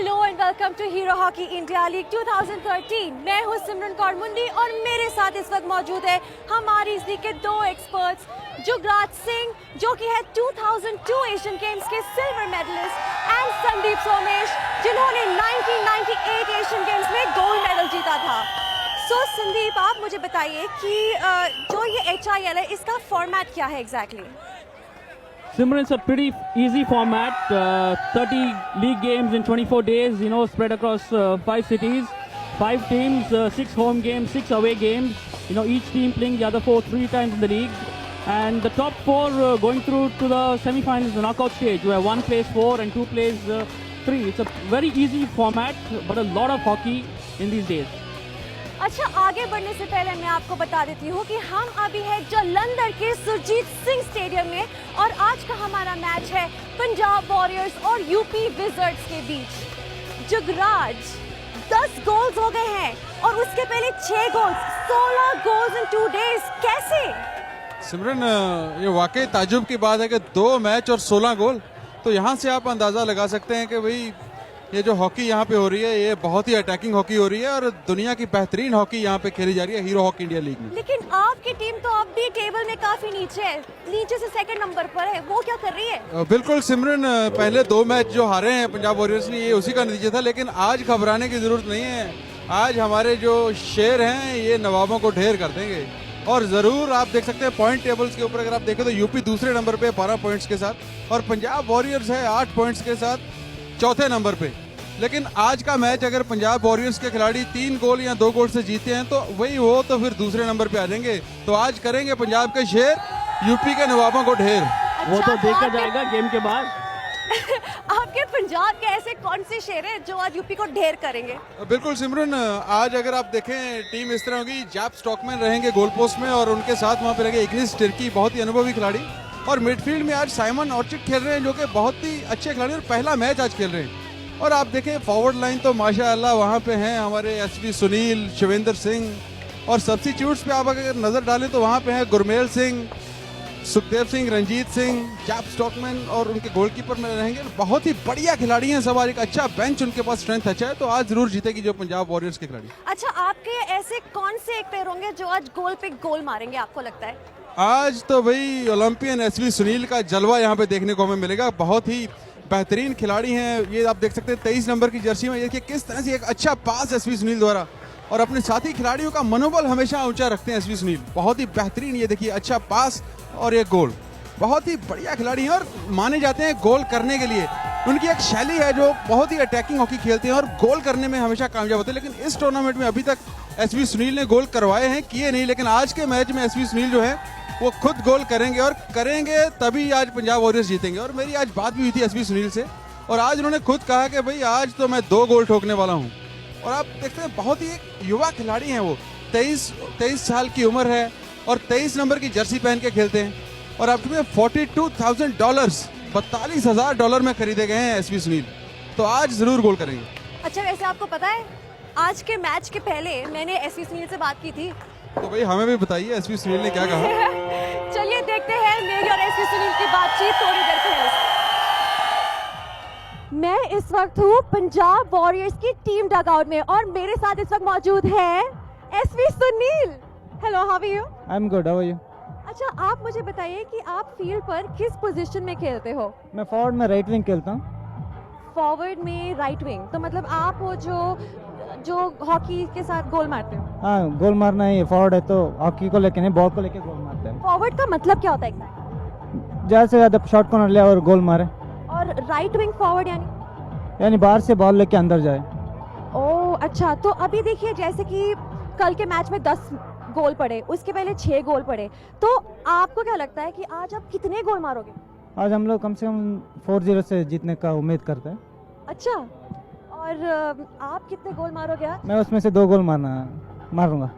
Hello and welcome to Hero Hockey India League 2013। मैं हूं सिमरन कौर मुंडी और मेरे साथ इस वक्त मौजूद है हमारी इस लीग के दो एक्सपर्ट्स, जुगराज सिंह जो कि है 2002 एशियन गेम्स के silver medalist and Sandeep Somesh जिन्होंने 1998 एशियन गेम्स में गोल्ड मेडल जीता था। सो संदीप, आप मुझे बताइए कि जो ये HIL है इसका फॉर्मेट क्या है exactly? Simran, it's a pretty easy format. 30 league games in 24 days, spread across 5 cities, 5 teams, 6 home games, 6 away games. Each team playing the other 4 3 times in the league. And the top 4 going through to the semi-finals, the knockout stage, where 1 plays 4 and 2 plays 3. It's a very easy format, but a lot of hockey in these days. अच्छा, आगे बढ़ने से पहले मैं आपको बता देती हूँ कि हम अभी है जलंधर के सुरजीत सिंह स्टेडियम में और आज का हमारा मैच है पंजाब वॉरियर्स और यूपी विजर्ड्स के बीच। जुगराज, 10 गोल्स हो गए हैं और उसके पहले 6 गोल्स, 16 गोल्स इन 2 डेज। कैसे? सिमरन, ये वाकई ताजुब की बात है कि 2 मैच और 16 गोल। तो यहाँ से आप अंदाजा लगा सकते हैं कि भाई ये जो हॉकी यहाँ पे हो रही है ये बहुत ही अटैकिंग हॉकी हो रही है और दुनिया की बेहतरीन हॉकी यहाँ पे खेली जा रही है हीरो हॉकी इंडिया लीग में। लेकिन आपकी टीम तो अब भी टेबल में काफी नीचे है, नीचे से सेकंड नंबर पर है, वो क्या कर रही है? बिल्कुल सिमरन, पहले 2 मैच जो हारे हैं पंजाब वॉरियर्स ने ये उसी का नतीजा था, लेकिन आज घबराने की जरूरत नहीं है। आज हमारे जो शेर हैं ये नवाबों को ढेर कर देंगे और जरूर आप देख सकते हैं पॉइंट टेबल्स के ऊपर अगर आप देखें तो यूपी दूसरे नंबर पे 12 पॉइंट्स के साथ और पंजाब वॉरियर्स है 8 पॉइंट्स के साथ चौथे नंबर पे। लेकिन आज का मैच अगर पंजाब वॉरियर्स के खिलाड़ी 3 गोल या 2 गोल से जीते हैं तो वही हो तो फिर दूसरे नंबर पे आ जाएंगे। तो आज करेंगे पंजाब के शेर यूपी के नवाबों को ढेर। वो तो देखा जाएगा गेम के बाद। आपके पंजाब के ऐसे कौन से शेर हैं जो आज यूपी को ढेर करेंगे? बिल्कुल सिमरन, आज अगर आप देखें टीम इस तरह होगी, जैप स्टॉकमैन रहेंगे गोल पोस्ट में और उनके साथ वहाँ पे रहेंगे इग्निस टिर्की, बहुत ही अनुभवी खिलाड़ी। और मिडफील्ड में आज साइमन ऑर्चिड खेल रहे हैं जो कि बहुत ही अच्छे खिलाड़ी और पहला मैच आज खेल रहे हैं। और आप देखें फॉरवर्ड लाइन तो माशाअल्लाह वहाँ पे हैं हमारे SV सुनील, शिवेंद्र सिंह और सब्स्टिट्यूट्स पे आप अगर नजर डालें तो वहाँ पे हैं गुरमेल सिंह, सुखदेव सिंह, रंजीत सिंह, जैप स्टॉकमैन और उनके गोलकीपर में रहेंगे। बहुत ही बढ़िया खिलाड़ी हैं सब, एक अच्छा बेंच उनके पास, स्ट्रेंथ अच्छा है। तो आज जरूर जीतेगी जो पंजाब वॉरियर्स के खिलाड़ी। अच्छा, आपके ऐसे कौन से एक प्लेयर होंगे जो आज गोल पे गोल मारेंगे आपको लगता है? आज तो भाई ओलंपियन SV सुनील का जलवा यहाँ पे देखने को हमें मिलेगा। बहुत ही बेहतरीन खिलाड़ी हैं ये, आप देख सकते हैं 23 नंबर की जर्सी में देखिए किस तरह से एक अच्छा पास SV सुनील द्वारा और अपने साथी खिलाड़ियों का मनोबल हमेशा ऊंचा रखते हैं SV सुनील। बहुत ही बेहतरीन, ये देखिए अच्छा पास और एक गोल। बहुत ही बढ़िया खिलाड़ी हैं और माने जाते हैं गोल करने के लिए। उनकी एक शैली है जो बहुत ही अटैकिंग हॉकी खेलते हैं और गोल करने में हमेशा कामयाब होते हैं। लेकिन इस टूर्नामेंट में अभी तक SV सुनील ने गोल करवाए हैं, किए नहीं, लेकिन आज के मैच में SV सुनील जो है वो खुद गोल करेंगे और करेंगे तभी आज पंजाब वॉरियर्स जीतेंगे। और मेरी आज बात भी हुई थी SV सुनील से और आज उन्होंने खुद कहा कि भाई आज तो मैं 2 गोल ठोकने वाला हूं। और आप देखते हैं बहुत ही एक युवा खिलाड़ी हैं वो, 23 साल की उम्र है और 23 नंबर की जर्सी पहन के खेलते हैं। और अब $42,000 $42,000 में खरीदे गए हैं SV सुनील, तो आज जरूर गोल करेंगे। अच्छा, वैसे आपको पता है आज के मैच के पहले मैंने SV सुनील से बात की थी, तो भाई हमें भी बताइए SV सुनील ने क्या कहा। चलिए देखते हैं मेरी और SV सुनील की बातचीत थोड़ी देर पहले। मैं इस वक्त हूँ पंजाब वॉरियर्स की टीम डगआउट में और मेरे साथ इस वक्त मौजूद है SV Sunil. Hello, how are you? I am good, how are you? अच्छा, आप मुझे बताइए कि आप फील्ड पर किस पोजीशन में खेलते हो? मैं फॉरवर्ड में राइट विंग खेलता हूँ। फॉरवर्ड में राइट विंग, तो मतलब आप वो जो हॉकी के साथ गोल मारते हो? हाँ, गोल मारना है। फॉरवर्ड है तो हॉकी को लेके नहीं, बॉल को लेके गोल मारते हैं। फॉरवर्ड का मतलब क्या होता है exactly? ज़्यादा से ज़्यादा शॉट कॉर्नर ले और गोल मारे। और राइट विंग फॉरवर्ड यानी बाहर से बॉल लेके अंदर जाए। ओह अच्छा, तो अभी देखिए जैसे कि कल के मैच में 10 गोल पड़े, उसके पहले 6 गोल पड़े, तो आपको क्या लगता है कि आज आप कितने गोल मारोगे? आज हम लोग कम से कम 4-0 से जीतने का उम्मीद करते हैं। अच्छा, और आप कितने गोल मारोगे आज? मैं उसमें से 2 गोल मारूंगा।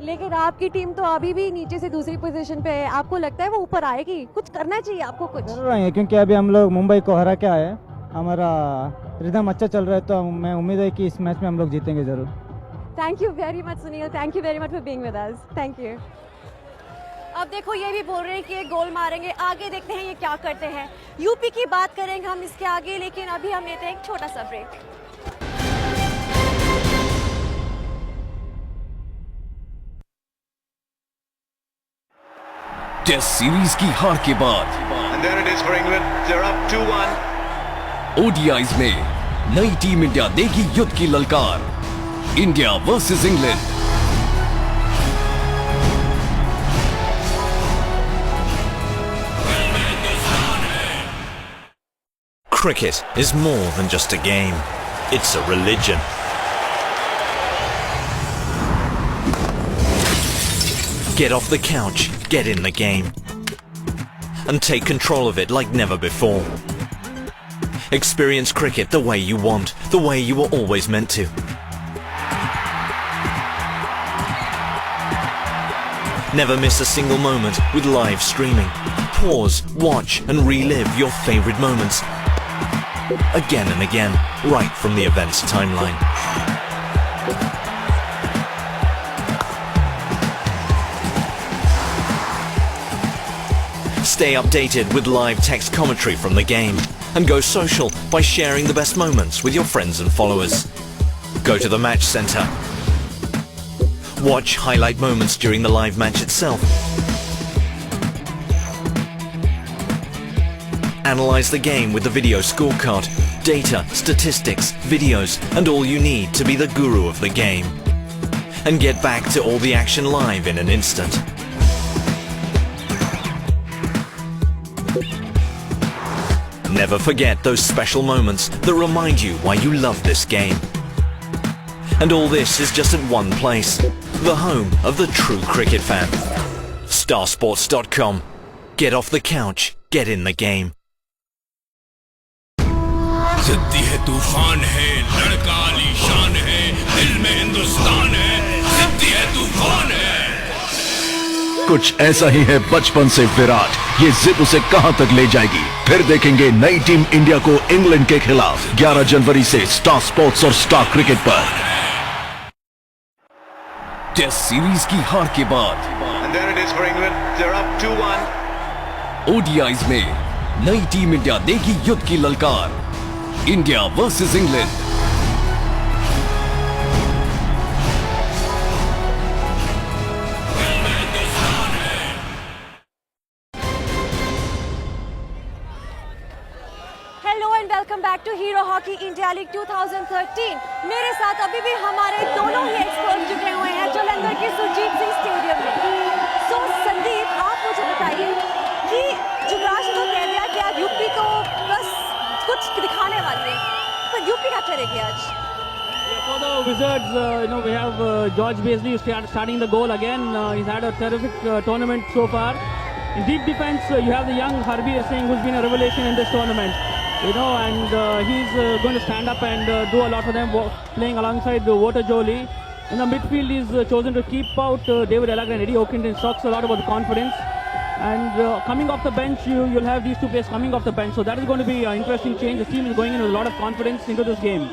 लेकिन आपकी टीम तो अभी भी नीचे से दूसरी पोजीशन पे है, आपको लगता है वो ऊपर आएगी? कुछ करना चाहिए आपको कुछ। जरूर आएंगे क्योंकि अभी हम लोग मुंबई को हरा के आए, हमारा रिदम अच्छा चल रहा है, तो मैं उम्मीद है कि इस मैच में हम लोग जीतेंगे जरूर। Thank you very much Sunil, thank you very much for being with us, thank you. अब देखो ये भी बोल रहे हैं कि ये गोल मारेंगे, आगे देखते हैं ये क्या करते हैं। यूपी की बात करेंगे हम इसके आगे, लेकिन अभी हम लेते हैं एक छोटा सा ब्रेक। टेस्ट सीरीज की हार के बाद And there it is for England. They're up 2-1. ODIs में नई टीम इंडिया देगी युद्ध की ललकार। India versus England. Cricket is more than just a game. It's a religion. Get off the couch, get in the game, and take control of it like never before. Experience cricket the way you want, the way you were always meant to. Never miss a single moment with live streaming. Pause, watch, and relive your favorite moments. Again and again, right from the event's timeline. Stay updated with live text commentary from the game, and go social by sharing the best moments with your friends and followers. Go to the match center. Watch highlight moments during the live match itself. Analyze the game with the video scorecard, data, statistics, videos, and all you need to be the guru of the game. And get back to all the action live in an instant. Never forget those special moments that remind you why you love this game. And all this is just at one place, the home of the true cricket fan. Starsports.com. Get off the couch, get in the game. जिद्दी है, तूफान है, लड़का आलीशान है, दिल में हिंदुस्तान है, जिद्दी है, तूफान है। कुछ ऐसा ही है बचपन से विराट। ये जिद उसे कहां तक ले जाएगी, फिर देखेंगे नई टीम इंडिया को इंग्लैंड के खिलाफ 11 जनवरी से स्टार स्पोर्ट्स और स्टार क्रिकेट पर। टेस्ट सीरीज की हार के बाद And there it is for England. They're up 2-1. ODIs में नई टीम इंडिया देगी युद्ध की ललकार। India versus England. Hello and welcome back to Hero Hockey India League 2013। मेरे साथ अभी भी हमारे दोनों ही एक्सपर्ट जुटे हुए हैं जलंधर के सुरजीत सिंह स्टेडियम में। सो संदीप, आप मुझे बताइए कि जुगराज ने तो कह दिया कि आज यूपी को बस कुछ दिखाने वाली है, पर यूपी क्या करेगी आज? For the Wizards, we have George Beasley starting the goal again. He's had a terrific tournament so far. In deep defense, you have the young Jaypee Singh, who's been a revelation in this tournament. And he's going to stand up and do a lot for them, playing alongside Walter Jolie. In the midfield, he's chosen to keep out David Elagran and Eddie Okindin. Talks a lot about the confidence. And coming off the bench, you'll have these two players coming off the bench. So that is going to be an interesting change. The team is going in with a lot of confidence into this game.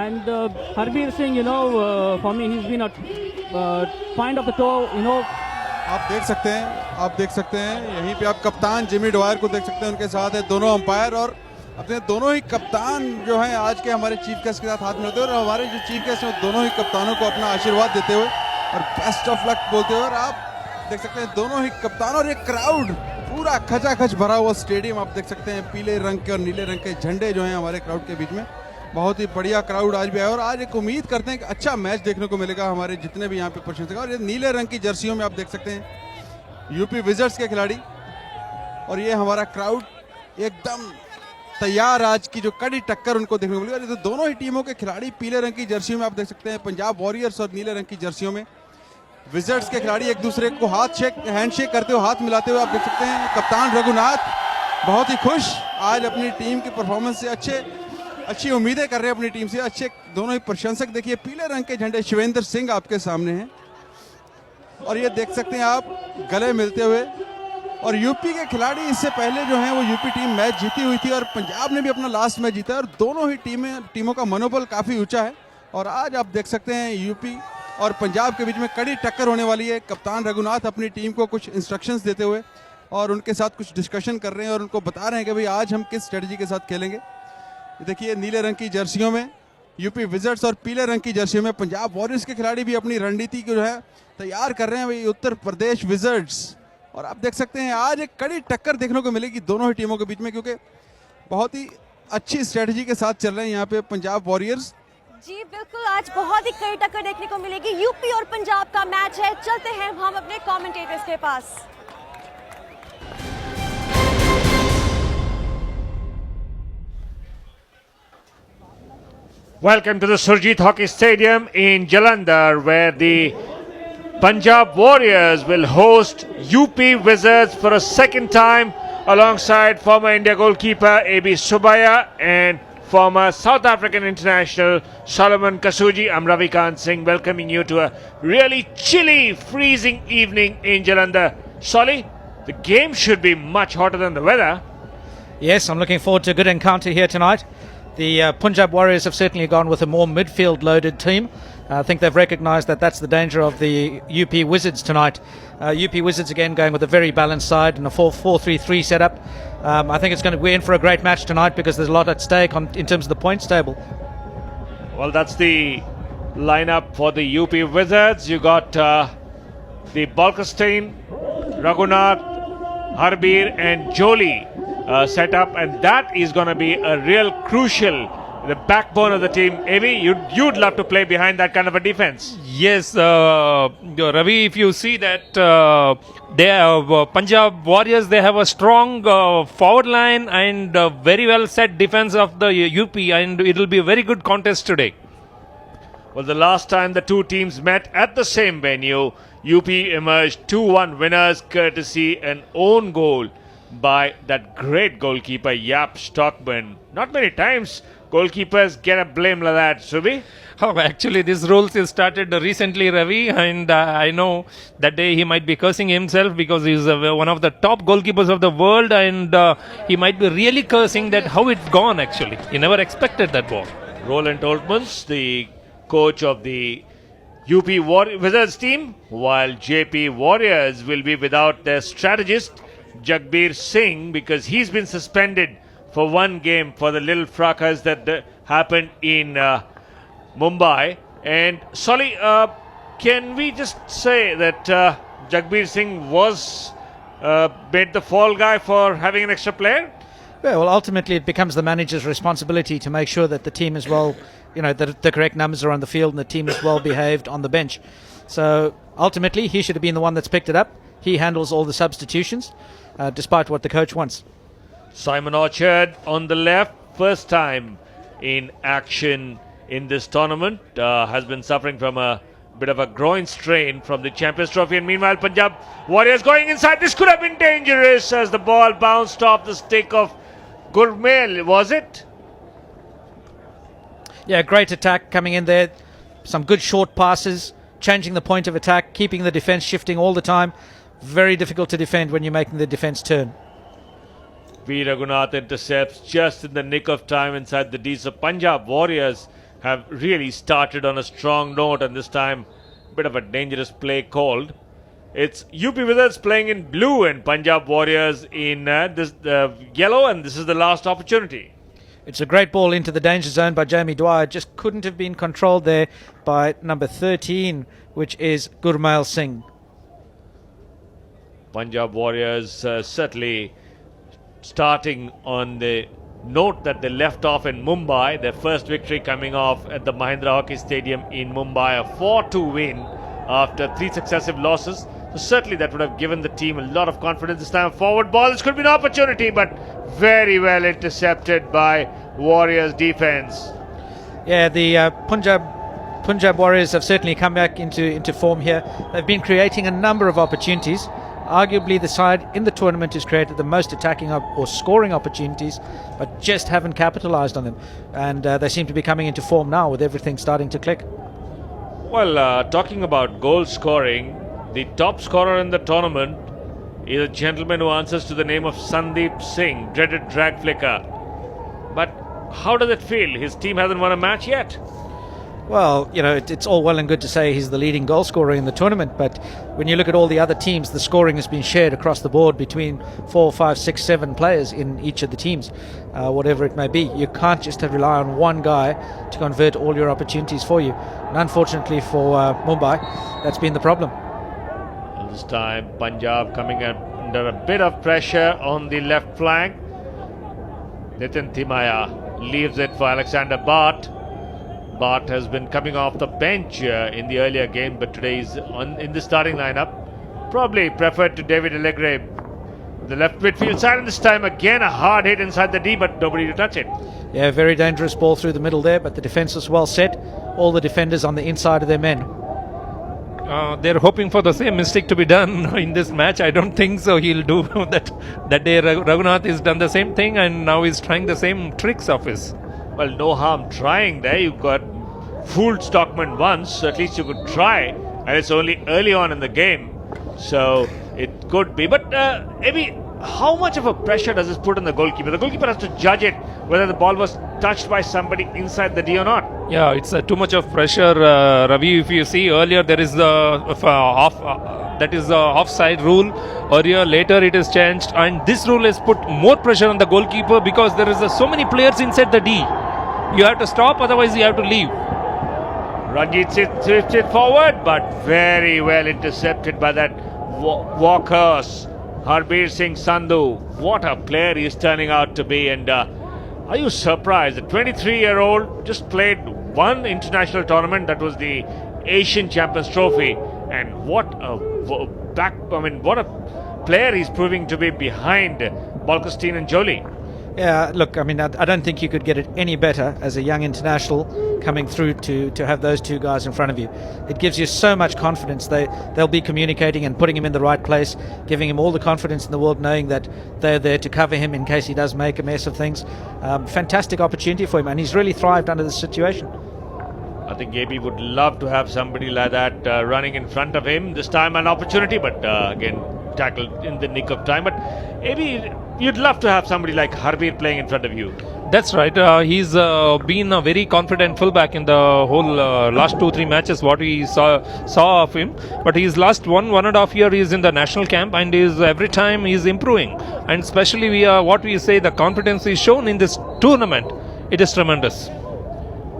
And Jaypee Singh, for me, he's been a find of the toe, आप देख सकते हैं यहीं पे आप कप्तान Jimmy डवायर को देख सकते हैं, उनके साथ है दोनों अंपायर और अपने दोनों ही कप्तान जो हैं आज के हमारे चीफ गेस्ट के साथ हाथ मिलाते हुए, और हमारे जो चीफ गेस्ट हैं दोनों ही कप्तानों को अपना आशीर्वाद देते हुए और बेस्ट ऑफ लक बोलते हुए। और आप देख सकते हैं दोनों ही कप्तान और ये क्राउड पूरा खचाखच भरा हुआ स्टेडियम आप देख सकते हैं। पीले रंग के और नीले रंग के झंडे जो हैं हमारे क्राउड के बीच में, बहुत ही बढ़िया क्राउड आज भी है। और आज एक उम्मीद करते हैं कि अच्छा मैच देखने को मिलेगा हमारे जितने भी यहाँ पे प्रशंसक। और ये नीले रंग की जर्सियों में आप देख सकते हैं यूपी विजर्ड्स के खिलाड़ी, और ये हमारा क्राउड एकदम तैयार आज की जो कड़ी टक्कर उनको देखने को मिलेगी। तो दोनों ही टीमों के खिलाड़ी पीले रंग की जर्सियों में आप देख सकते हैं, पंजाब वॉरियर्स और नीले रंग की जर्सियों में विजर्ड्स के खिलाड़ी एक दूसरे को हैंडशेक करते हुए, हाथ मिलाते हुए आप देख सकते हैं। कप्तान रघुनाथ बहुत ही खुश आज अपनी टीम की परफॉर्मेंस से, अच्छी उम्मीदें कर रहे हैं अपनी टीम से। अच्छे दोनों ही प्रशंसक देखिए पीले रंग के झंडे, शिवेंद्र सिंह आपके सामने हैं और ये देख सकते हैं आप गले मिलते हुए। और यूपी के खिलाड़ी इससे पहले जो हैं वो यूपी टीम मैच जीती हुई थी और पंजाब ने भी अपना लास्ट मैच जीता है और दोनों ही टीमों का मनोबल काफ़ी ऊंचा है। और आज आप देख सकते हैं यूपी और पंजाब के बीच में कड़ी टक्कर होने वाली है। कप्तान रघुनाथ अपनी टीम को कुछ इंस्ट्रक्शंस देते हुए और उनके साथ कुछ डिस्कशन कर रहे हैं और उनको बता रहे हैं कि भाई आज हम किस स्ट्रेटजी के साथ खेलेंगे। ये देखिए नीले रंग की जर्सियों में यूपी विजर्ड्स और पीले रंग की जर्सियों में पंजाब वॉरियर्स के खिलाड़ी भी अपनी रणनीति को जो है तैयार कर रहे हैं भाई उत्तर प्रदेश विजर्ड्स। और आप देख सकते हैं आज एक कड़ी टक्कर देखने को मिलेगी दोनों ही टीमों के बीच में, क्योंकि बहुत ही अच्छी स्ट्रेटजी के साथ चल रहे हैं यहाँ पे पंजाब वॉरियर्स। जी बिल्कुल, आज बहुत ही कड़ी टक्कर देखने को मिलेगी। यूपी और पंजाब का मैच है। चलते हैं हम अपने कमेंटेटर्स के पास। Welcome to the Surjit Hockey Stadium in Jalandhar, where the Punjab Warriors will host UP Wizards for a second time alongside former India goalkeeper AB Subaya and former South African international Solomon Kasuji. I'm Ravikant Singh, welcoming you to a really chilly, freezing evening in Jalandhar. Solly, the game should be much hotter than the weather. Yes, I'm looking forward to a good encounter here tonight. The Punjab Warriors have certainly gone with a more midfield-loaded team. I think they've recognised that that's the danger of the UP Wizards tonight. UP Wizards again going with a very balanced side and a 4-4-3-3 setup. I think we're in for a great match tonight because there's a lot at stake in terms of the points table. Well, that's the lineup for the UP Wizards. You got the Balkestein, Raghunath, Harbir and Jolie set up, and that is going to be a real crucial, the backbone of the team. Avi, you'd love to play behind that kind of a defense. Yes, Ravi, if you see that they have Punjab Warriors, they have a strong forward line and very well set defense of the UP, and it will be a very good contest today. Well, the last time the two teams met at the same venue, UP emerged 2-1 winners courtesy an own goal by that great goalkeeper Jaap Stockman. Not many times goalkeepers get a blame like that, Subi. Oh, actually, this rules is started recently, Ravi, and I know that day he might be cursing himself because he's one of the top goalkeepers of the world, and he might be really cursing that how it's gone. Actually, he never expected that ball. Roland Oltmans, the coach of the UP Wizards team, while Jaypee Warriors will be without their strategist Jagbir Singh because he's been suspended for one game for the little fracas that happened in Mumbai. And Solly, can we just say that Jagbir Singh was made the fall guy for having an extra player? Yeah, well, ultimately it becomes the manager's responsibility to make sure that the team is well, that the correct numbers are on the field and the team is well behaved on the bench. So ultimately he should have been the one that's picked it up. He handles all the substitutions, despite what the coach wants. Simon Orchard on the left, first time in action in this tournament, has been suffering from a bit of a groin strain from the Champions Trophy. And meanwhile, Punjab Warriors going inside. This could have been dangerous as the ball bounced off the stick of Gurmail, was it? Yeah, great attack coming in there. Some good short passes, changing the point of attack, keeping the defence shifting all the time. Very difficult to defend when you're making the defence turn. V. Raghunath intercepts just in the nick of time inside the D. So Punjab Warriors have really started on a strong note, and this time a bit of a dangerous play called. It's UP Wizards playing in blue and Punjab Warriors in this yellow, and this is the last opportunity. It's a great ball into the danger zone by Jamie Dwyer. Just couldn't have been controlled there by number 13, which is Gurmail Singh. Punjab Warriors certainly starting on the note that they left off in Mumbai. Their first victory coming off at the Mahindra Hockey Stadium in Mumbai. A 4-2 win after 3 successive losses. So certainly that would have given the team a lot of confidence this time. Forward ball, this could be an opportunity, but very well intercepted by Warriors defense. Yeah, the Punjab Warriors have certainly come back into form here. They've been creating a number of opportunities. Arguably the side in the tournament has created the most attacking or scoring opportunities, but just haven't capitalised on them. And they seem to be coming into form now with everything starting to click. Well, talking about goal scoring, the top scorer in the tournament is a gentleman who answers to the name of Sandeep Singh, dreaded drag flicker. But how does it feel? His team hasn't won a match yet. Well, it's all well and good to say he's the leading goal scorer in the tournament, but when you look at all the other teams, the scoring has been shared across the board between 4, 5, 6, 7 players in each of the teams, whatever it may be. You can't just rely on one guy to convert all your opportunities for you. And unfortunately for Mumbai, that's been the problem. This time, Punjab coming under a bit of pressure on the left flank. Nitin Timaya leaves it for Alexander Bart. Bart has been coming off the bench in the earlier game, but today he's in the starting lineup. Probably preferred to David Allegre, the left midfield side, and this time again a hard hit inside the D, but nobody to touch it. Yeah, very dangerous ball through the middle there, but the defence was well set. All the defenders on the inside of their men. They're hoping for the same mistake to be done in this match. I don't think so. He'll do that. That day Raghunath has done the same thing, and now he's trying the same tricks of his. Well, no harm trying there. You got fooled Stockman once, so at least you could try, and it's only early on in the game, so it could be. But maybe how much of a pressure does this put on the goalkeeper? The goalkeeper has to judge it whether the ball was touched by somebody inside the D or not. Yeah, it's too much of pressure, Ravi. If you see earlier, there is the offside rule. Earlier, later it is changed, and this rule has put more pressure on the goalkeeper because there is so many players inside the D. You have to stop, otherwise you have to leave. Ranjit switched it forward, but very well intercepted by that Walker's Harbir Singh Sandhu. What a player he is turning out to be. And are you surprised? The 23-year-old just played one international tournament, that was the Asian Champions Trophy. And what a player he's proving to be behind Balkestein and Jolie. Yeah, look, I don't think you could get it any better as a young international coming through to have those two guys in front of you. It gives you so much confidence. They'll be communicating and putting him in the right place, giving him all the confidence in the world, knowing that they're there to cover him in case he does make a mess of things. Fantastic opportunity for him, and he's really thrived under this situation. I think Jaypee would love to have somebody like that running in front of him. This time an opportunity, but again tackled in the nick of time. But maybe you'd love to have somebody like Harbir playing in front of you. That's right. He's been a very confident fullback in the whole last 2-3 matches what we saw of him. But his last 1.5 year is in the national camp, and every time he's improving. And especially the confidence is shown in this tournament. It is tremendous.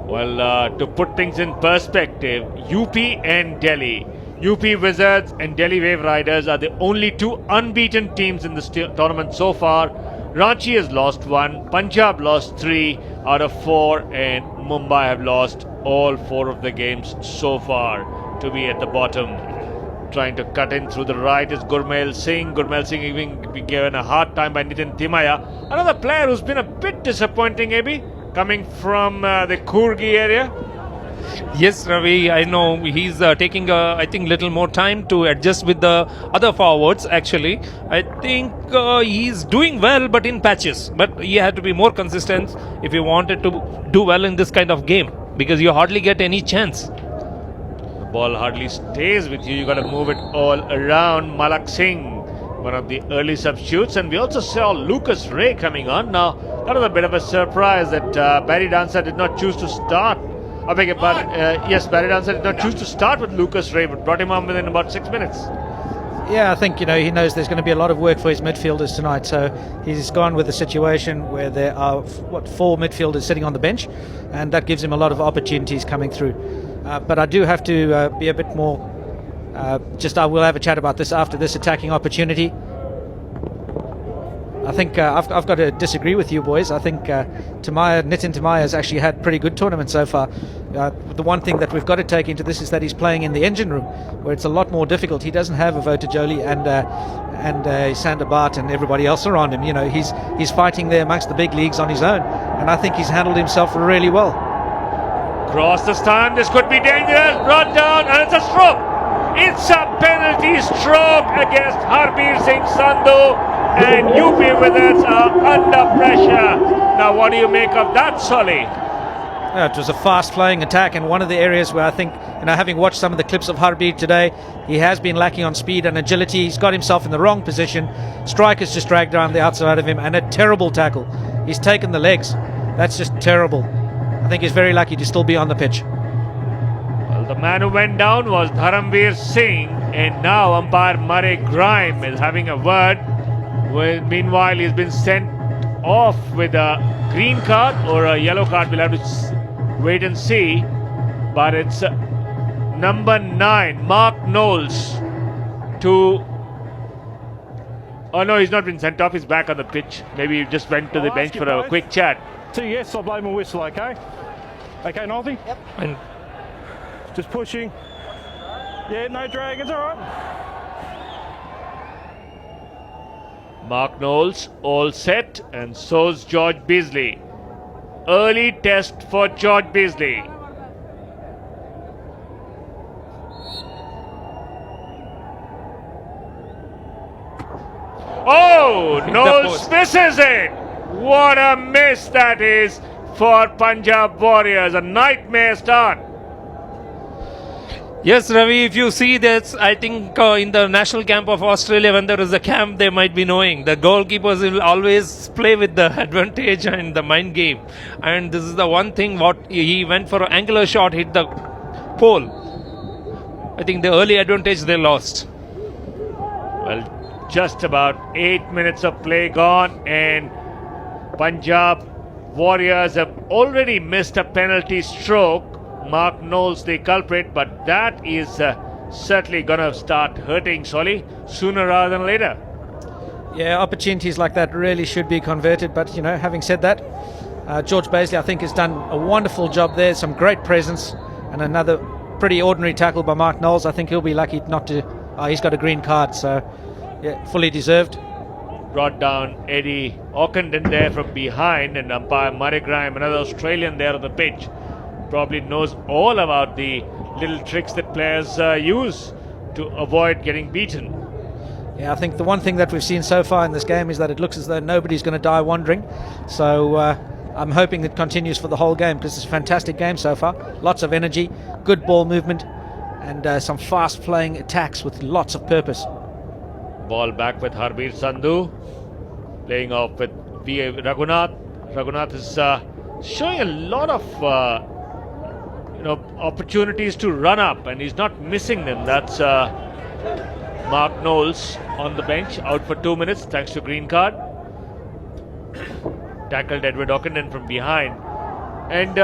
Well, to put things in perspective, UP and Delhi, UP Wizards and Delhi Wave Riders are the only two unbeaten teams in this tournament so far. Ranchi has lost 1, Punjab lost 3 out of 4, and Mumbai have lost all 4 of the games so far to be at the bottom. Trying to cut in through the right is Gurmail Singh. Gurmail Singh being given a hard time by Nitin Timaya. Another player who's been a bit disappointing, maybe, coming from the Coorgi area. Yes, Ravi, I know he's taking, I think, little more time to adjust with the other forwards, actually. I think he's doing well, but in patches. But he had to be more consistent if he wanted to do well in this kind of game, because you hardly get any chance. The ball hardly stays with you. You got to move it all around. Malak Singh, one of the early substitutes. And we also saw Lucas Ray coming on. Now, that was a bit of a surprise that Barry Dancer did not choose to start. I beg your pardon. Yes, Barry Dancer did not choose to start with Lucas Ray, but brought him on within about 6 minutes. Yeah, I think, he knows there's going to be a lot of work for his midfielders tonight, so he's gone with a situation where there are, 4 midfielders sitting on the bench, and that gives him a lot of opportunities coming through. But I do have to be a bit more, I will have a chat about this after this attacking opportunity. I think I've got to disagree with you boys. I think Nitin Timaya has actually had pretty good tournament so far. The one thing that we've got to take into this is that he's playing in the engine room, where it's a lot more difficult. He doesn't have a Vota Jolie and Sander Bart and everybody else around him. He's fighting there amongst the big leagues on his own, and I think he's handled himself really well. Cross this time. This could be dangerous. Brought down, and it's a stroke. It's a penalty stroke against Harbir Singh Sandhu. And UP Wizards are under pressure. Now, what do you make of that, Solly? It was a fast-flowing attack, and one of the areas where I think, having watched some of the clips of Harbir today, he has been lacking on speed and agility. He's got himself in the wrong position. Strikers just dragged around the outside of him, and a terrible tackle. He's taken the legs. That's just terrible. I think he's very lucky to still be on the pitch. Well, the man who went down was Dharamveer Singh, and now umpire Murray Grime is having a word. Well, meanwhile, he's been sent off with a green card or a yellow card. We'll have to wait and see. But it's number 9, Mark Knowles, to... Oh no, he's not been sent off. He's back on the pitch. Maybe he just went to the bench for a quick chat. So yes, I'll blow my whistle, okay? Okay, Nolty? Yep. And just pushing. Yeah, no drag, it's all right. Mark Knowles all set, and so's George Beasley. Early test for George Beasley. Oh, Knowles misses it. What a miss that is for Punjab Warriors. A nightmare start. Yes, Ravi, if you see this, I think in the national camp of Australia, when there is a camp, they might be knowing the goalkeepers will always play with the advantage and the mind game. And this is the one thing what he went for an angular shot, hit the pole. I think the early advantage they lost. Well, just about 8 minutes of play gone, and Punjab Warriors have already missed a penalty stroke. Mark Knowles the culprit, but that is certainly going to start hurting Solly sooner rather than later. Yeah, opportunities like that really should be converted. But, you know, having said that, George Beasley, I think, has done a wonderful job there. Some great presence, and another pretty ordinary tackle by Mark Knowles. I think he'll be lucky not to... he's got a green card, so, yeah, fully deserved. Brought down Eddie Ockenden there from behind, and umpire Murray Grime, another Australian there on the pitch, probably knows all about the little tricks that players use to avoid getting beaten. Yeah, I think the one thing that we've seen so far in this game is that it looks as though nobody's going to die wandering. So I'm hoping it continues for the whole game, because it's a fantastic game so far. Lots of energy, good ball movement, and some fast-playing attacks with lots of purpose. Ball back with Harbir Sandhu, playing off with V.A. Raghunath. Raghunath is showing a lot of opportunities to run up, and he's not missing them. That's Mark Knowles on the bench, out for 2 minutes thanks to green card. Tackled Edward Ockenden from behind, and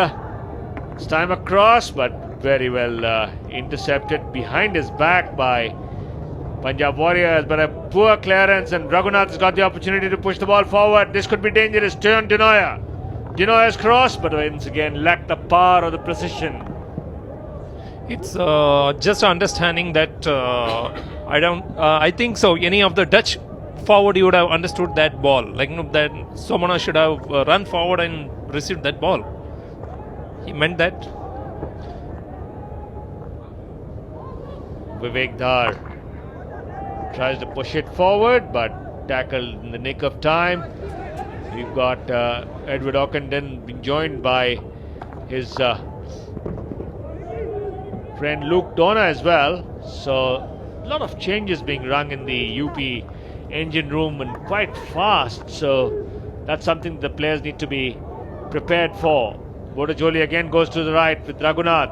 it's time across, but very well intercepted behind his back by Punjab Warriors, but a poor clearance, and Raghunath has got the opportunity to push the ball forward. This could be dangerous. Turn Denoya. Denoya's cross, but once again lacked the power or the precision. It's just understanding that I think so. Any of the Dutch forward, you would have understood that ball. Like, that Somana should have run forward and received that ball. He meant that. Vivek Dhar tries to push it forward, but tackled in the nick of time. We've got Edward Ockenden being joined by his friend Luke Donna as well. So a lot of changes being rung in the UP engine room, and quite fast. So that's something the players need to be prepared for. Bodajoli again goes to the right with Raghunath.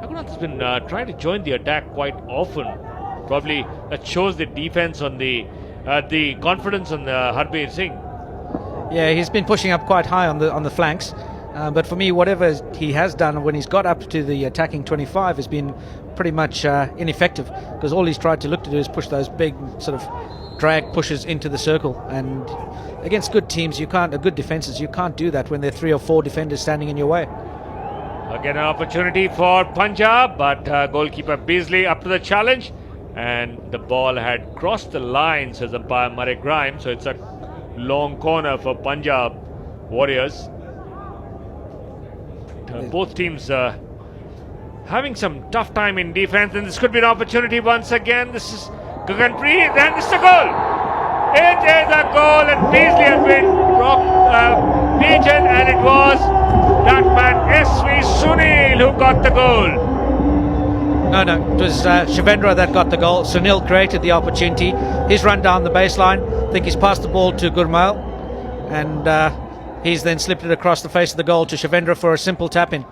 Raghunath has been trying to join the attack quite often. Probably that shows the defense on the confidence on Harbir Singh. Yeah, he's been pushing up quite high on the flanks. But for me, whatever he has done when he's got up to the attacking 25 has been pretty much ineffective, because all he's tried to look to do is push those big sort of drag pushes into the circle. And against good teams, good defenses, you can't do that when there are 3 or 4 defenders standing in your way. Again, an opportunity for Punjab, but goalkeeper Beasley up to the challenge, and the ball had crossed the line, says umpire Murray Grime. So it's a long corner for Punjab Warriors. Both teams having some tough time in defense, and this could be an opportunity once again. This is Gaganpreet, and it's a goal. It is a goal, and Beasley has been beaten, and it was that man SV Sunil who got the goal. No, it was Shavendra that got the goal. Sunil created the opportunity. He's run down the baseline. I think he's passed the ball to Gurmail, and he's then slipped it across the face of the goal to Shavendra for a simple tap-in.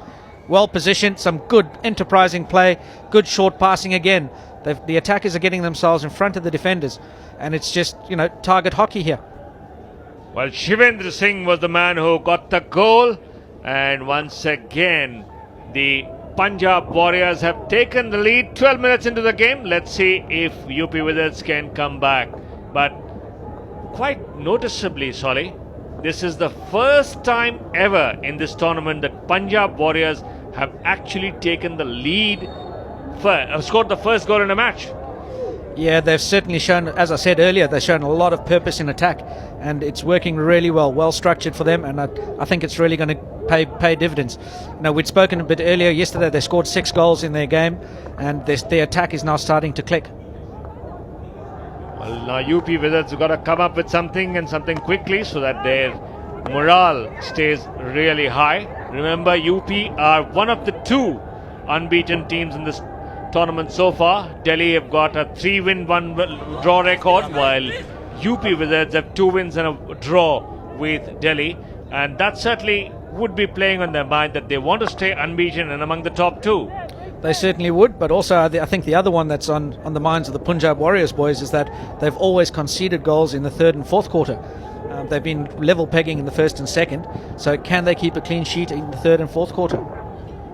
well positioned, some good enterprising play, good short passing again. The attackers are getting themselves in front of the defenders, and it's just, target hockey here. Well, Shivendra Singh was the man who got the goal, and once again, the Punjab Warriors have taken the lead 12 minutes into the game. Let's see if UP Wizards can come back. But quite noticeably, Solly, this is the first time ever in this tournament that Punjab Warriors have actually taken the lead, scored the first goal in a match. Yeah, they've certainly shown, as I said earlier, they've shown a lot of purpose in attack, and it's working really well structured for them, and I think it's really going to pay dividends. We'd spoken a bit earlier yesterday, they scored 6 goals in their game, and their attack is now starting to click. Well, now UP Wizards have got to come up with something, and something quickly, so that their morale stays really high. Remember, UP are one of the 2 unbeaten teams in this tournament so far. Delhi have got a 3-win, 1-draw record, while UP Wizards have 2 wins and a draw with Delhi, and that certainly would be playing on their mind, that they want to stay unbeaten and among the top 2. They certainly would, but also I think the other one that's on the minds of the Punjab Warriors boys is that they've always conceded goals in the 3rd and 4th quarter. They've been level pegging in the 1st and 2nd, so can they keep a clean sheet in the 3rd and 4th quarter?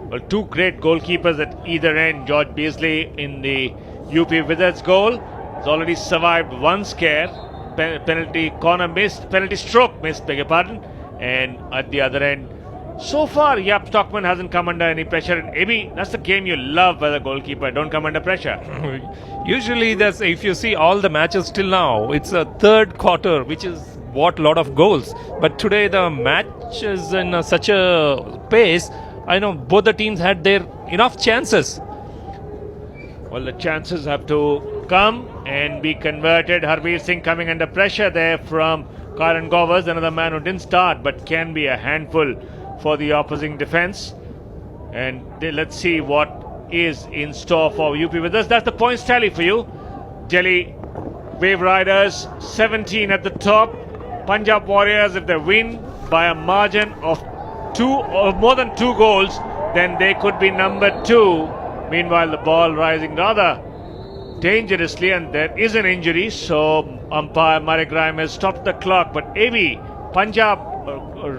Well, 2 great goalkeepers at either end. George Beasley in the UP Wizards goal has already survived 1 scare, penalty corner missed, penalty stroke missed, beg your pardon. And at the other end, so far, Yap Stockman hasn't come under any pressure. And Abi, that's the game you love as a goalkeeper. Don't come under pressure. Usually, if you see all the matches till now, it's a 3rd quarter, which is what lot of goals. But today, the match is in such a pace. I know both the teams had their enough chances. Well, the chances have to come and be converted. Harbir Singh coming under pressure there from Karan Govers, another man who didn't start but can be a handful for the opposing defense. And let's see what is in store for UP Wizards. That's the points tally for you. Delhi Wave Riders 17 at the top. Punjab Warriors, if they win by a margin of 2 or more than 2 goals, then they could be number 2. Meanwhile, the ball rising rather dangerously, and there is an injury, so umpire Murray Grime has stopped the clock. But AB, Punjab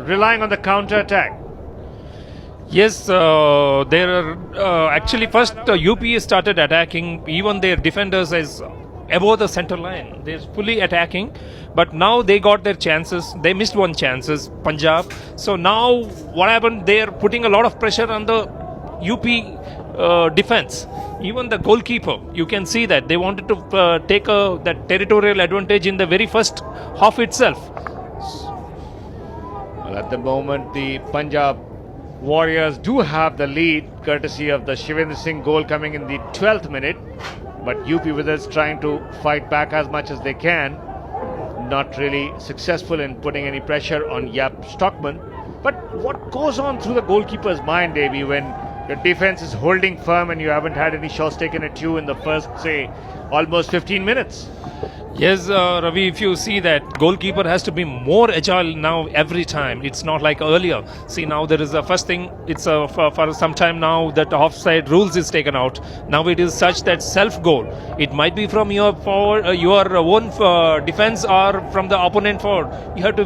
relying on the counter attack. Yes, there are actually first UP started attacking. Even their defenders is above the center line. They're fully attacking, but now they got their chances. They missed 1 chances, Punjab. So now what happened? They're putting a lot of pressure on the UP defense. Even the goalkeeper, you can see that they wanted to take that territorial advantage in the very first half itself. Well, at the moment, the Punjab Warriors do have the lead, courtesy of the Shivendra Singh goal coming in the 12th minute. But UP Wizards trying to fight back as much as they can. Not really successful in putting any pressure on Yap Stockman. But what goes on through the goalkeeper's mind, Davey, when your defense is holding firm and you haven't had any shots taken at you in the first, say, almost 15 minutes? Yes, Ravi, if you see that goalkeeper has to be more agile now every time. It's not like earlier. See, now there is a first thing, it's for some time now that offside rules is taken out. Now it is such that self-goal. It might be from your forward, your own defense or from the opponent forward. You have to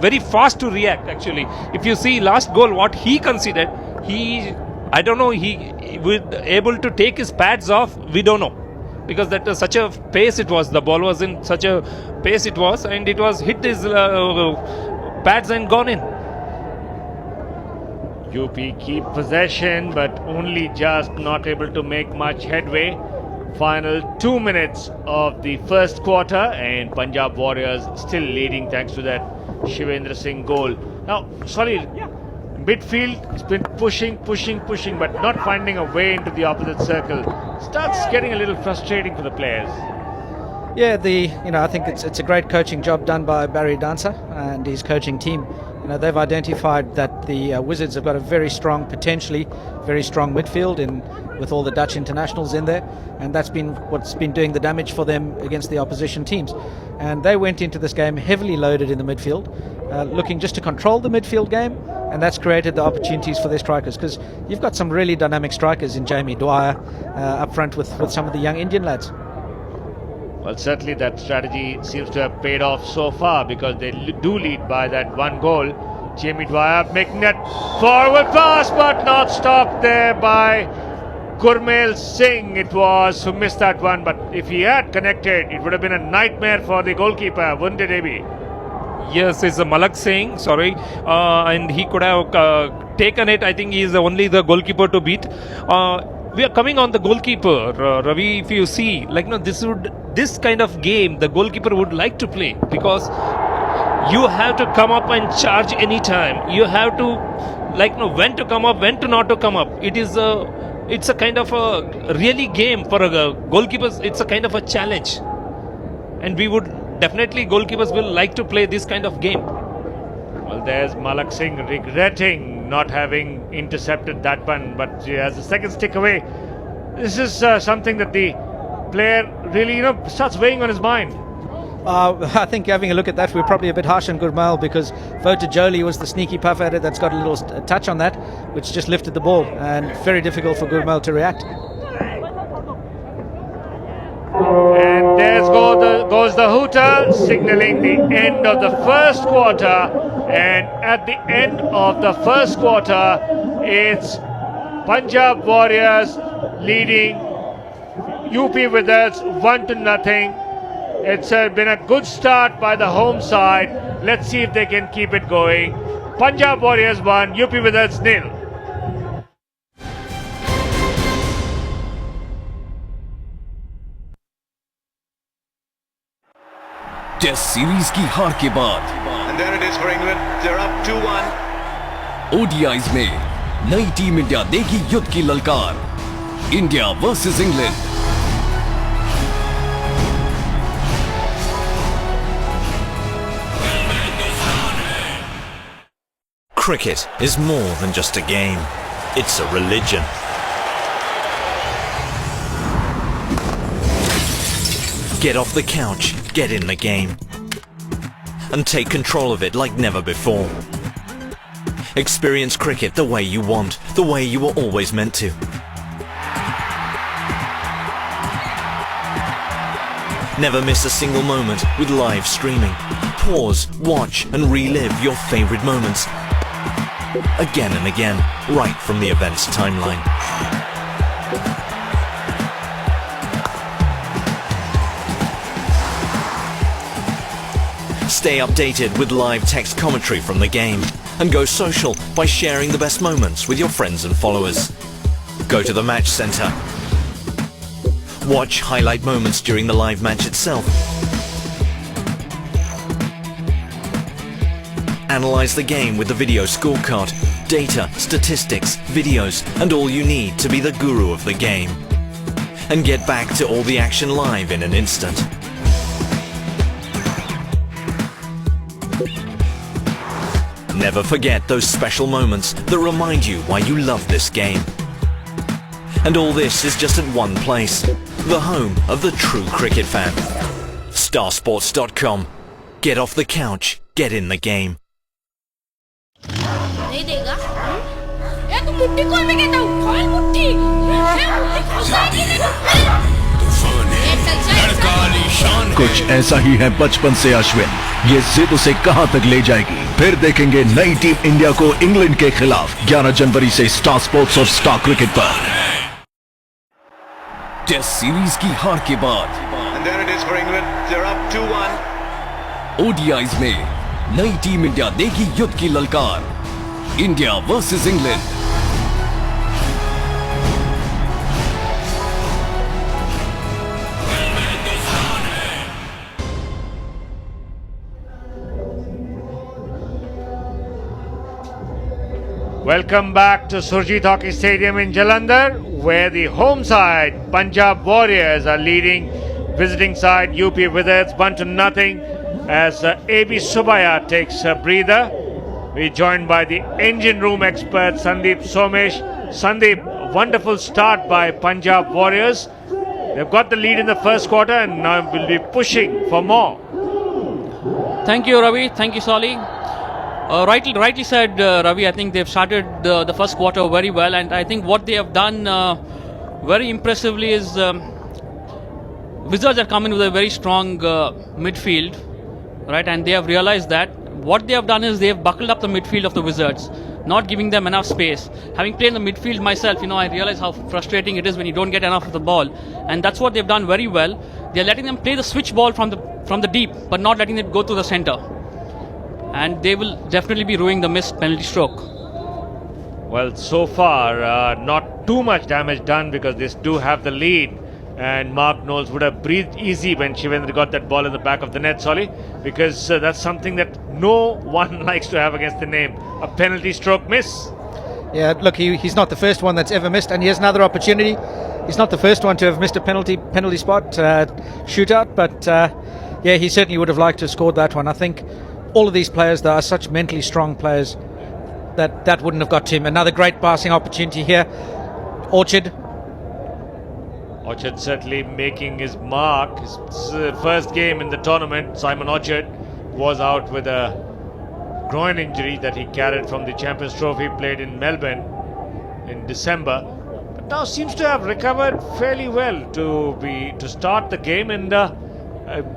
very fast to react, actually. If you see last goal, what he conceded, I don't know, he was able to take his pads off, we don't know. Because that was such a pace it was. The ball was in such a pace it was, and it was hit his pads and gone in. UP keep possession, but only just not able to make much headway. Final 2 minutes of the first quarter, and Punjab Warriors still leading thanks to that Shivendra Singh goal. Now, sorry, midfield has been pushing, but not finding a way into the opposite circle. Starts getting a little frustrating for the players. Yeah, I think it's a great coaching job done by Barry Dancer and his coaching team. they've identified that the Wizards have got a very strong, potentially very strong midfield with all the Dutch internationals in there, and that's been what's been doing the damage for them against the opposition teams. And they went into this game heavily loaded in the midfield, looking just to control the midfield game, and that's created the opportunities for their strikers, because you've got some really dynamic strikers in Jamie Dwyer up front with some of the young Indian lads. Well, certainly that strategy seems to have paid off so far, because they do lead by that one goal. Jamie Dwyer making that forward pass, but not stopped there by Gurmail Singh. It was who missed that one, but if he had connected, it would have been a nightmare for the goalkeeper, wouldn't it, AB? Yes, it's Malak Singh, sorry. And he could have taken it. I think he is only the goalkeeper to beat. We are coming on the goalkeeper, Ravi. If you see, this kind of game, the goalkeeper would like to play, because you have to come up and charge anytime. You have to, when to come up, when to not to come up. It's a kind of a really game for a goalkeeper. It's a kind of a challenge, and we would definitely, goalkeepers will like to play this kind of game. Well, there's Malak Singh regretting not having intercepted that one, but he has a second stick away. This is something that the player really, starts weighing on his mind. I think having a look at that, we're probably a bit harsh on Gurmail, because Vota Jolie was the sneaky puff at it that's got a little touch on that, which just lifted the ball, and very difficult for Gurmail to react. And there's goes the hooter, signaling the end of the first quarter. And at the end of the first quarter, it's Punjab Warriors leading UP Wizards 1-0. It's been a good start by the home side. Let's see if they can keep it going. Punjab Warriors 1, UP Wizards 0. Test series की हार के बाद And there it is for England. They're up 2-1. ODIs में नई team India देगी युद्ध की ललकार। India versus England. Cricket is more than just a game. It's a religion. Get off the couch, get in the game, and take control of it like never before. Experience cricket the way you want, the way you were always meant to. Never miss a single moment with live streaming. Pause, watch, and relive your favorite moments again and again, right from the event's timeline. Stay updated with live text commentary from the game, and go social by sharing the best moments with your friends and followers. Go to the match center. Watch highlight moments during the live match itself. Analyze the game with the video scorecard, data, statistics, videos, and all you need to be the guru of the game. And get back to all the action live in an instant. Never forget those special moments that remind you why you love this game. And all this is just at one place, the home of the true cricket fan. Starsports.com. Get off the couch, get in the game. नहीं देगा? ये तो मुट्ठी कौन में कहता हूँ? कौन मुट्ठी? कुछ ऐसा ही है बचपन से अश्विन। ये जिद उसे कहां तक ले जाएगी? फिर देखेंगे नई टीम इंडिया को इंग्लैंड के खिलाफ 11 जनवरी से स्टार स्पोर्ट्स और स्टार क्रिकेट पर। टेस्ट सीरीज की हार के बाद And there it is for England. They're up 2-1. ODIs में नई टीम इंडिया देगी युद्ध की ललकार। India versus England. Welcome back to Surjit Hockey Stadium in Jalandhar, where the home side, Punjab Warriors, are leading visiting side UP Wizards 1-0 as AB Subaya takes a breather. We're joined by the engine room expert Sandeep Somesh. Sandeep, wonderful start by Punjab Warriors. They've got the lead in the first quarter and now will be pushing for more. Thank you, Ravi. Thank you, Solly. Rightly said, Ravi. I think they've started the first quarter very well, and I think what they have done very impressively is Wizards have come in with a very strong midfield, right? And they have realized that what they have done is they have buckled up the midfield of the Wizards, not giving them enough space. Having played in the midfield myself, I realize how frustrating it is when you don't get enough of the ball, and that's what they've done very well. They're letting them play the switch ball from the deep, but not letting it go to the center. And they will definitely be ruining the missed penalty stroke. Well, so far, not too much damage done because they do have the lead. And Mark Knowles would have breathed easy when Shivendra got that ball in the back of the net, Solly, because that's something that no one likes to have against the name, a penalty stroke miss. Yeah, look, he's not the first one that's ever missed, and he has another opportunity. He's not the first one to have missed a penalty spot shootout, but yeah, he certainly would have liked to have scored that one. I think all of these players, they are such mentally strong players that wouldn't have got to him. Another great passing opportunity here. Orchard certainly making his mark. His first game in the tournament, Simon Orchard was out with a groin injury that he carried from the Champions Trophy played in Melbourne in December. But now seems to have recovered fairly well to start the game, and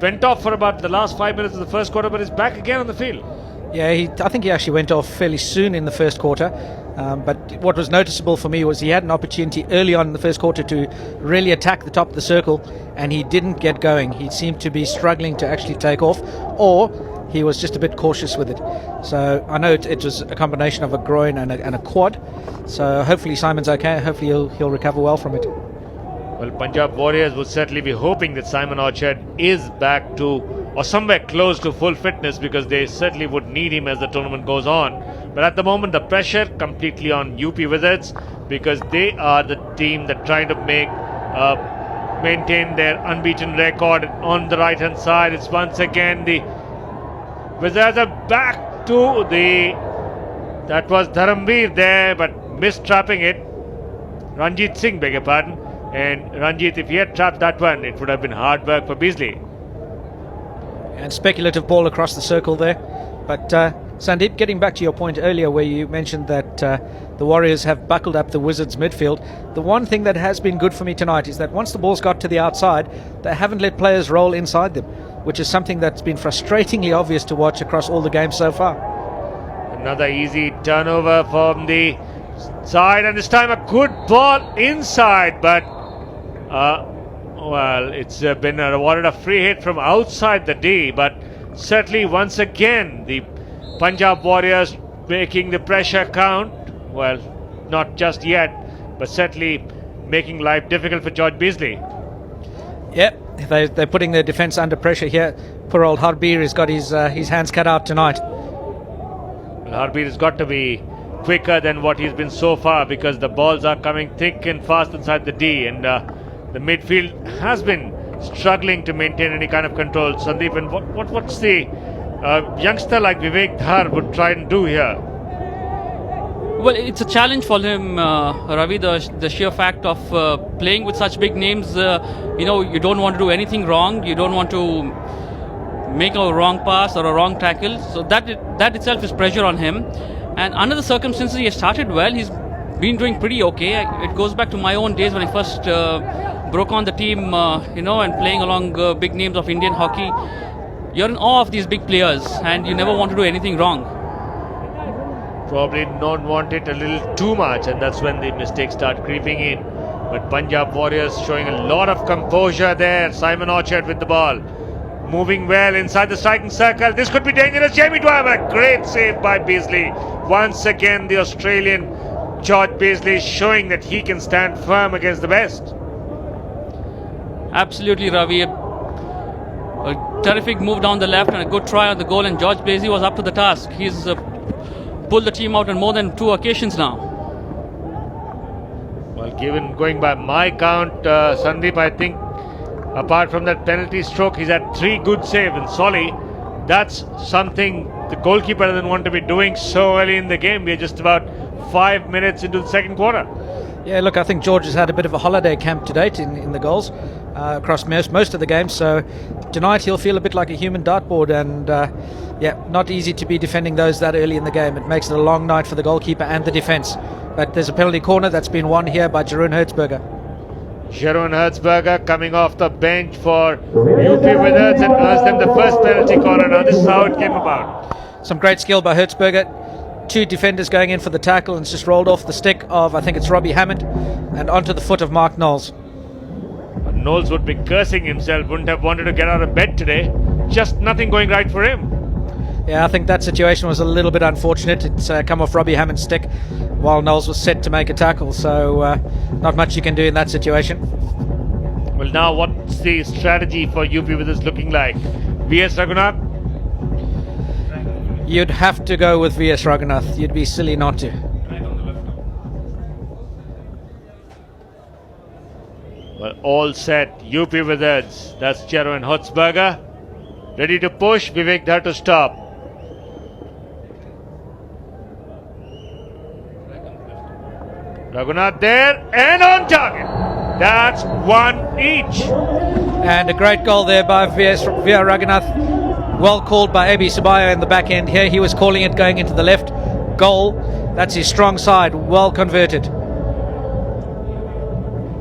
went off for about the last 5 minutes of the first quarter, but is back again on the field. Yeah, I think he actually went off fairly soon in the first quarter. But what was noticeable for me was he had an opportunity early on in the first quarter to really attack the top of the circle, and he didn't get going. He seemed to be struggling to actually take off, or he was just a bit cautious with it. So I know it was a combination of a groin and a quad. So hopefully Simon's okay. Hopefully he'll recover well from it. Well, Punjab Warriors would certainly be hoping that Simon Orchard is back to or somewhere close to full fitness, because they certainly would need him as the tournament goes on. But at the moment, the pressure completely on UP Wizards, because they are the team that trying to maintain their unbeaten record. On the right hand side, it's once again the Wizards are back to that was Dharamveer there, but missed trapping it. Ranjit Singh, beg your pardon. And Ranjit, if he had trapped that one, it would have been hard work for Beasley. And speculative ball across the circle there. But Sandeep, getting back to your point earlier where you mentioned that the Warriors have buckled up the Wizards midfield, the one thing that has been good for me tonight is that once the ball's got to the outside, they haven't let players roll inside them, which is something that's been frustratingly obvious to watch across all the games so far. Another easy turnover from the side, and this time a good ball inside, but well, it's been awarded a free hit from outside the D. But certainly once again the Punjab Warriors making the pressure count. Well, not just yet, but certainly making life difficult for George Beasley. Yep, they're putting their defence under pressure here. Poor old Harbeer has got his hands cut out tonight. Well, Harbeer has got to be quicker than what he's been so far, because the balls are coming thick and fast inside the D, and the midfield has been struggling to maintain any kind of control. Sandeep, and what's the youngster like Vivek Dhar would try and do here? Well, it's a challenge for him, Ravi, the sheer fact of playing with such big names. You don't want to do anything wrong. You don't want to make a wrong pass or a wrong tackle. So that itself is pressure on him. And under the circumstances, he has started well. He's been doing pretty okay. It goes back to my own days when I first broke on the team, and playing along big names of Indian hockey. You're in awe of these big players, and you never want to do anything wrong. Probably don't want it a little too much, and that's when the mistakes start creeping in. But Punjab Warriors showing a lot of composure there. Simon Orchard with the ball, moving well inside the striking circle. This could be dangerous. Jamie Dwyer, great save by Beasley. Once again, the Australian George Beasley showing that he can stand firm against the best. Absolutely, Ravi. A terrific move down the left and a good try on the goal, and George Beasley was up to the task. He's pulled the team out on more than 2 occasions now. Well, going by my count, Sandeep, I think apart from that penalty stroke, he's had 3 good saves. And Solly, that's something the goalkeeper doesn't want to be doing so early in the game. We're just about 5 minutes into the second quarter. Yeah, look, I think George has had a bit of a holiday camp to date in the goals across most of the games. So tonight he'll feel a bit like a human dartboard, and not easy to be defending those that early in the game. It makes it a long night for the goalkeeper and the defence. But there's a penalty corner that's been won here by Jeroen Hertzberger. Jeroen Hertzberger coming off the bench for UP Wizards and earns them the first penalty corner. Now this is how it came about. Some great skill by Hertzberger. Two defenders going in for the tackle, and it's just rolled off the stick of, I think it's Robbie Hammond, and onto the foot of Mark Knowles. Knowles would be cursing himself, wouldn't have wanted to get out of bed today. Just nothing going right for him. Yeah, I think that situation was a little bit unfortunate. It's come off Robbie Hammond's stick while Knowles was set to make a tackle, so not much you can do in that situation. Well, now what's the strategy for UP Wizards looking like? VS Raghunath? You'd have to go with VS Raghunath. You'd be silly not to. Well, all set. UP Wizards. That's Jeroen Hertzberger. Ready to push. Vivek Dhar to stop. Raghunath there and on target. That's one each. And a great goal there by VS Raghunath. Well called by AB Subaya in the back end here. He was calling it going into the left. Goal. That's his strong side. Well converted.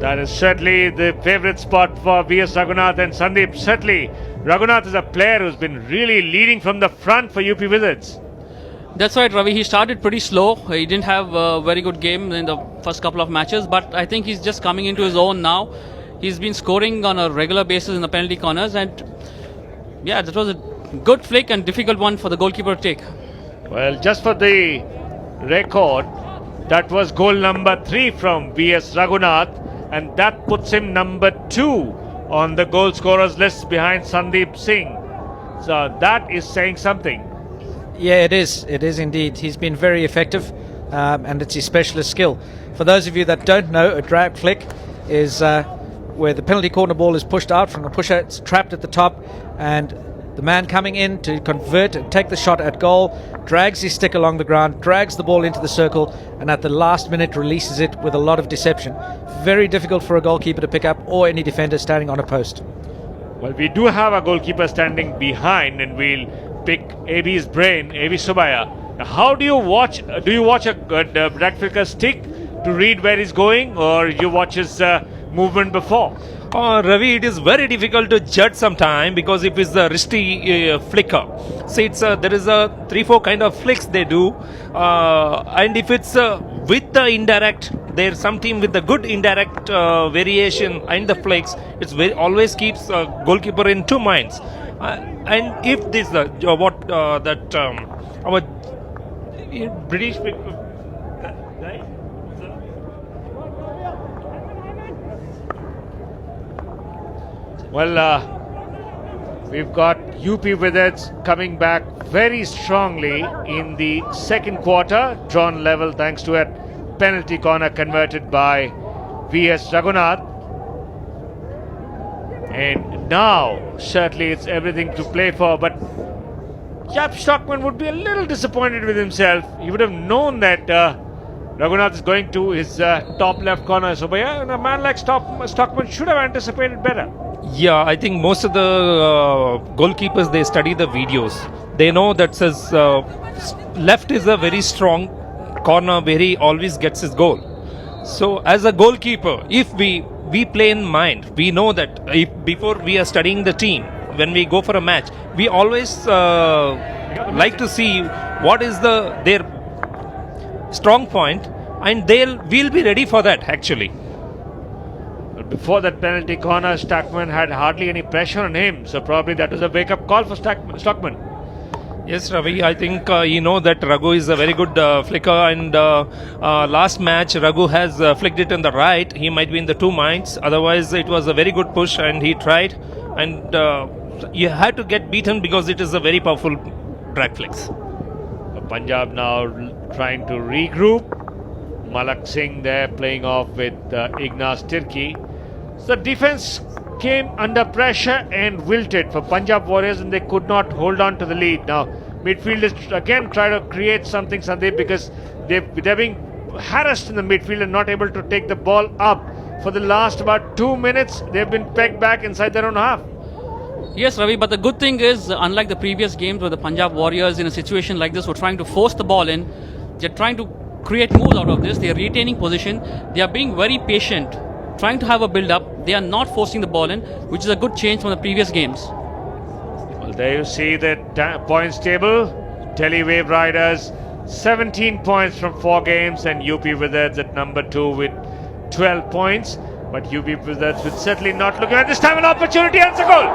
That is certainly the favourite spot for VS Raghunath and Sandeep. Certainly, Raghunath is a player who's been really leading from the front for UP Wizards. That's right, Ravi. He started pretty slow. He didn't have a very good game in the first couple of matches, but I think he's just coming into his own now. He's been scoring on a regular basis in the penalty corners, and yeah, that was a good flick and difficult one for the goalkeeper to take. Well, just for the record, that was goal number 3 from VS Raghunath, and that puts him number 2 on the goal scorers list behind Sandeep Singh. So that is saying something. Yeah, it is. It is indeed. He's been very effective, and it's his specialist skill. For those of you that don't know, a drag flick is where the penalty corner ball is pushed out from the pusher. It's trapped at the top, and the man coming in to convert and take the shot at goal drags his stick along the ground, drags the ball into the circle, and at the last minute releases it with a lot of deception. Very difficult for a goalkeeper to pick up, or any defender standing on a post. Well, we do have a goalkeeper standing behind, and we'll pick AB's brain, AB Subaya. How do you watch? Do you watch a drag flicker stick to read where he's going, or you watch his movement before? Ravi, it is very difficult to judge sometime because if it's a wristy flicker, see, it's there is a 3-4 kind of flicks they do, and if it's with the indirect, there's some team with the good indirect variation and the flicks, it's always keeps goalkeeper in two minds. And if this our British right? Well, we've got UP Wizards coming back very strongly in the second quarter, drawn level thanks to a penalty corner converted by VS Raghunath. And now, certainly it's everything to play for, but Jaap Stockman would be a little disappointed with himself. He would have known that Raghunath is going to his top left corner. So, and a man like Stockman should have anticipated better. Yeah, I think most of the goalkeepers, they study the videos. They know that says left is a very strong corner where he always gets his goal. So as a goalkeeper, if we play in mind, we know that if before we are studying the team, when we go for a match, we always like to see what is their strong point, and we'll be ready for that actually. Before that penalty corner, Stockman had hardly any pressure on him, so probably that was a wake-up call for Stockman. Yes, Ravi, I think you know that Raghu is a very good flicker, and last match Raghu has flicked it on the right. He might be in the two minds, otherwise it was a very good push and he tried, and you had to get beaten because it is a very powerful drag flicks. Punjab now trying to regroup. Malak Singh there playing off with Ignas Tirki. So the defense came under pressure and wilted for Punjab Warriors, and they could not hold on to the lead. Now, midfielders again try to create something, Sandeep, because they're being harassed in the midfield and not able to take the ball up. For the last about 2 minutes, they've been pegged back inside their own half. Yes, Ravi, but the good thing is, unlike the previous games where the Punjab Warriors in a situation like this were trying to force the ball in, they're trying to create moves out of this. They're retaining position. They are being very patient, trying to have a build-up. They are not forcing the ball in, which is a good change from the previous games. Well, there you see the points table. Delhi Wave Riders, 17 points from 4 games, and UP Wizards at number 2 with 12 points. But UP Wizards will certainly not looking at this time an opportunity and a goal.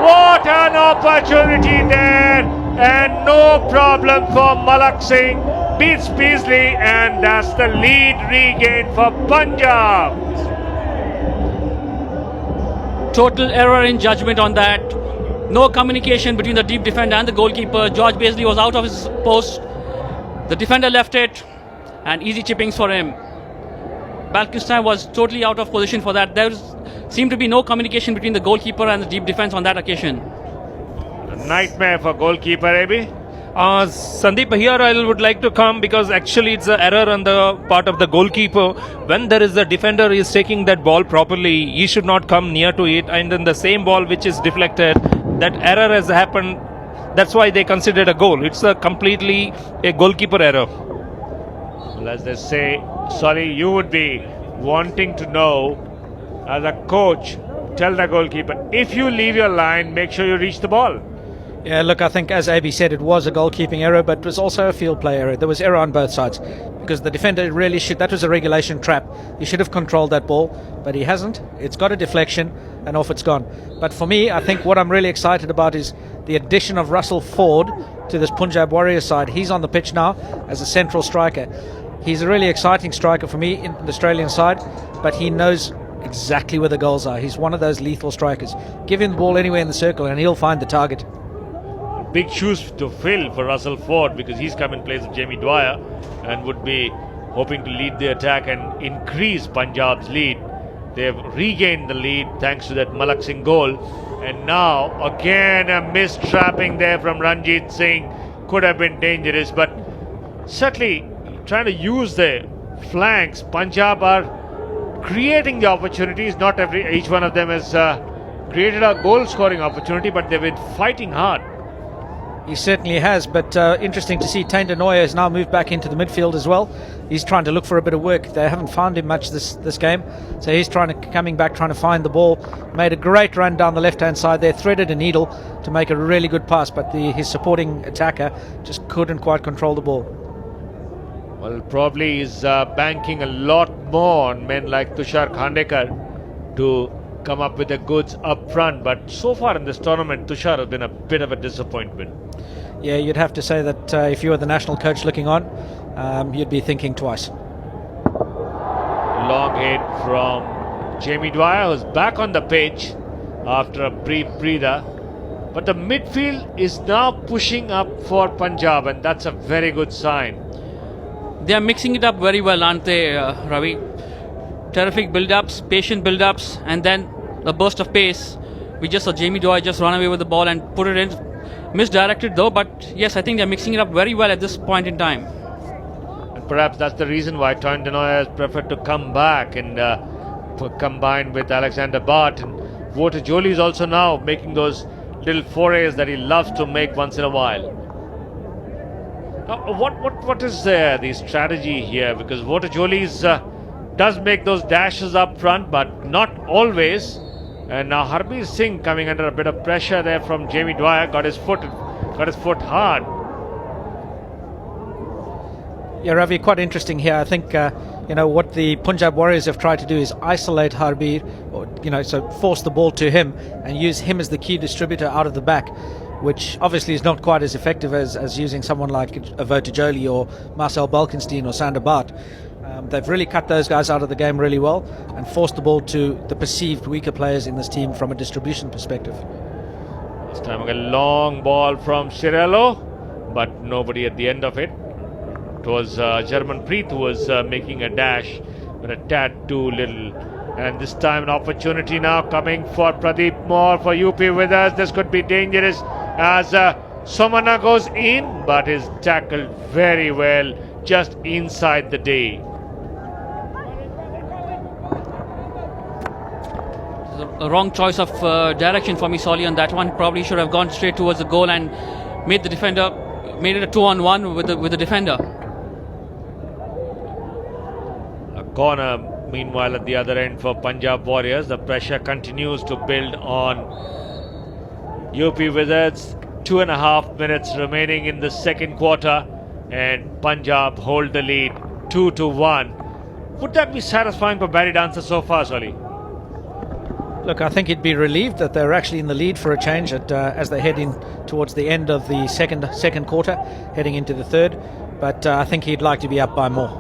What an opportunity there, and no problem for Malak Singh. Beats Beasley, and that's the lead regained for Punjab. Total error in judgment on that. No communication between the deep defender and the goalkeeper. George Beasley was out of his post. The defender left it, and easy chippings for him. Balkistan was totally out of position for that. There seemed to be no communication between the goalkeeper and the deep defense on that occasion. A nightmare for goalkeeper, Abi. Sandeep, here I would like to come because actually it's an error on the part of the goalkeeper. When there is a defender is taking that ball properly, he should not come near to it, and then the same ball which is deflected, that error has happened. That's why they considered a goal. It's completely a goalkeeper error. Well, as they say, sorry, you would be wanting to know as a coach, tell the goalkeeper, if you leave your line, make sure you reach the ball. Yeah, look, I think as AB said, it was a goalkeeping error, but it was also a field play error. There was error on both sides because the defender really should, that was a regulation trap. He should have controlled that ball, but he hasn't. It's got a deflection and off it's gone. But for me, I think what I'm really excited about is the addition of Russell Ford to this Punjab Warriors side. He's on the pitch now as a central striker. He's a really exciting striker for me in the Australian side, but he knows exactly where the goals are. He's one of those lethal strikers. Give him the ball anywhere in the circle and he'll find the target. Big shoes to fill for Russell Ford because he's come in place of Jamie Dwyer and would be hoping to lead the attack and increase Punjab's lead. They've regained the lead thanks to that Malak Singh goal. And now again a missed trapping there from Ranjit Singh. Could have been dangerous, but certainly trying to use the flanks. Punjab are creating the opportunities. Not each one of them has created a goal scoring opportunity, but they've been fighting hard. He certainly has, but interesting to see Tainda Noya has now moved back into the midfield as well. He's trying to look for a bit of work. They haven't found him much this game, so he's coming back, trying to find the ball. Made a great run down the left-hand side there, threaded a needle to make a really good pass, but his supporting attacker just couldn't quite control the ball. Well, probably he's banking a lot more on men like Tushar Khandekar to come up with the goods up front, but so far in this tournament Tushar has been a bit of a disappointment. Yeah, you'd have to say that if you were the national coach looking on, you'd be thinking twice. Long hit from Jamie Dwyer, who's back on the pitch after a brief breather, but the midfield is now pushing up for Punjab, and that's a very good sign. They are mixing it up very well, aren't they, Ravi? Terrific build-ups, patient build-ups, and then a burst of pace. We just saw Jamie Dwyer just run away with the ball and put it in. Misdirected though, but yes, I think they're mixing it up very well at this point in time. And perhaps that's the reason why Tainda Noya has preferred to come back and combine with Alexander Bart. And Wouter Jolie is also now making those little forays that he loves to make once in a while. Now, what is the strategy here? Because Wouter Jolie's does make those dashes up front, but not always. And now Harbeer Singh coming under a bit of pressure there from Jamie Dwyer, got his foot hard. Yeah, Ravi, quite interesting here. I think what the Punjab Warriors have tried to do is isolate Harbeer, or so force the ball to him and use him as the key distributor out of the back, which obviously is not quite as effective as using someone like Wouter Jolie or Marcel Balkenstein or Sander Bart. They've really cut those guys out of the game really well and forced the ball to the perceived weaker players in this team from a distribution perspective. This time a long ball from Cirello, but nobody at the end of it. It was German Preet who was making a dash, but a tad too little. And this time an opportunity now coming for Pradeep Moore for UP Wizards. This could be dangerous as Somana goes in, but is tackled very well just inside the D. A wrong choice of direction for Misoli on that one. Probably should have gone straight towards the goal and made the defender, made it a 2-on-1 with the defender. A corner, meanwhile, at the other end for Punjab Warriors. The pressure continues to build on UP Wizards. 2.5 minutes remaining in the second quarter, and Punjab hold the lead 2-1. Would that be satisfying for Barry Dancer so far, Solly? Look, I think he'd be relieved that they're actually in the lead for a change as they head in towards the end of the second quarter, heading into the third. But I think he'd like to be up by more.